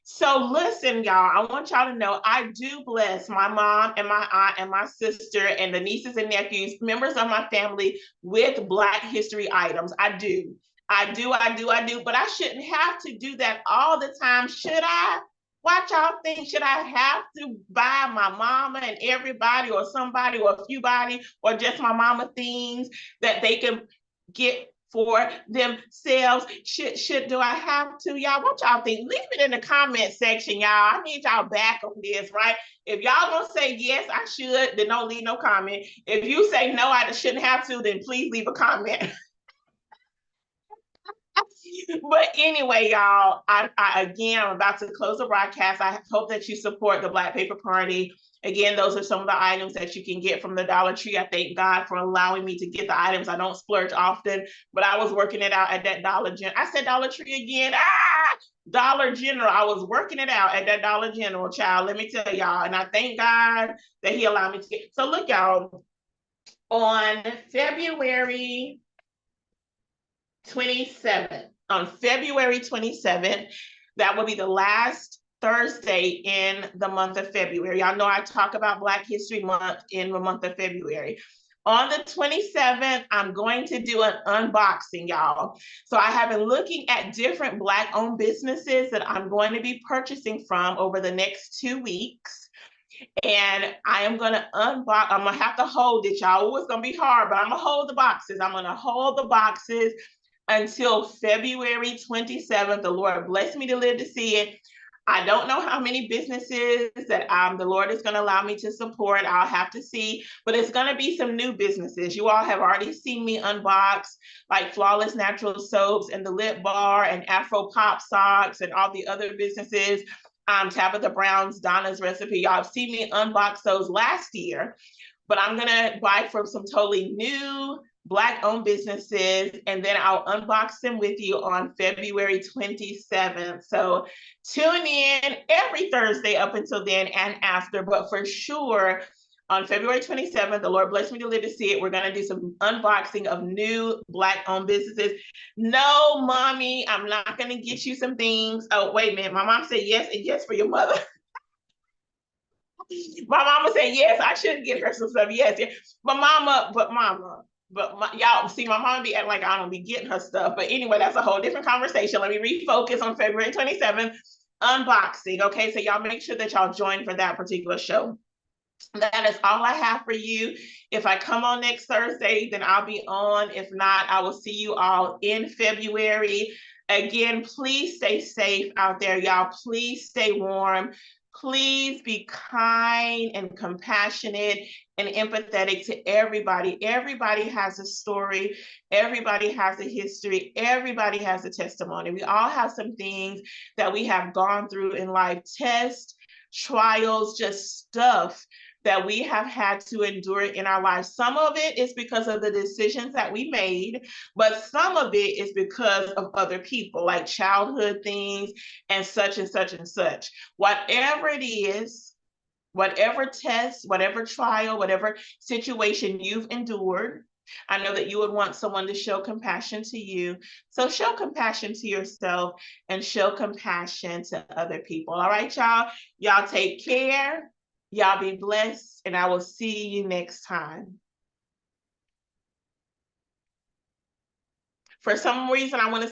So listen, y'all, I want y'all to know I do bless my mom and my aunt and my sister and the nieces and nephews, members of my family, with Black history items. I do. But I shouldn't have to do that all the time, should I? What y'all think? Should I have to buy my mama and everybody or somebody or a few body or just my mama things that they can get for themselves? Do I have to, y'all? What y'all think? Leave it in the comment section, y'all. I need y'all back on this, right? If y'all gonna say yes, I should, then don't leave no comment. If you say no, I shouldn't have to, then please leave a comment. But anyway, y'all, again, I'm about to close the broadcast. I hope that you support the Black Paper Party. Again, those are some of the items that you can get from the Dollar Tree. I thank God for allowing me to get the items. I don't splurge often, but I was working it out at that Dollar General. I said Dollar Tree again. Dollar General. I was working it out at that Dollar General, child. Let me tell y'all. And I thank God that He allowed me to get. So look, y'all, on February 27th, that will be the last Thursday in the month of February. Y'all know I talk about Black History Month in the month of February. On the 27th, I'm going to do an unboxing, y'all. So I have been looking at different Black-owned businesses that I'm going to be purchasing from over the next 2 weeks. And I am going to unbox. I'm going to have to hold it, y'all. It's going to be hard, but I'm going to hold the boxes. I'm going to hold the boxes until February 27th. The Lord bless me to live to see it. I don't know how many businesses that the Lord is going to allow me to support. I'll have to see, but it's going to be some new businesses. You all have already seen me unbox like Flawless Natural Soaps and the Lip Bar and Afro Pop Socks and all the other businesses. Tabitha Brown's Donna's Recipe. Y'all have seen me unbox those last year, but I'm going to buy from some totally new Black-owned businesses, and then I'll unbox them with you on February 27th. So tune in every Thursday up until then and after, but for sure, on February 27th, the Lord bless me to live to see it. We're going to do some unboxing of new Black-owned businesses. No, Mommy, I'm not going to get you some things. Oh, wait a minute. My mom said yes, and yes for your mother. My mama said yes. I should get her some stuff. Yes, yes. But y'all see, my mom be acting like I don't be getting her stuff. But anyway, that's a whole different conversation. Let me refocus on February 27th, unboxing. Okay, so y'all make sure that y'all join for that particular show. That is all I have for you. If I come on next Thursday, then I'll be on. If not, I will see you all in February. Again, please stay safe out there, y'all. Please stay warm. Please be kind and compassionate and empathetic to everybody. Everybody has a story. Everybody has a history. Everybody has a testimony. We all have some things that we have gone through in life, tests, trials, just stuff that we have had to endure in our lives. Some of it is because of the decisions that we made, but some of it is because of other people, like childhood things and such and such and such. Whatever it is, whatever test, whatever trial, whatever situation you've endured, I know that you would want someone to show compassion to you. So show compassion to yourself and show compassion to other people. All right, y'all? Y'all take care. Y'all be blessed, and I will see you next time. For some reason, I want to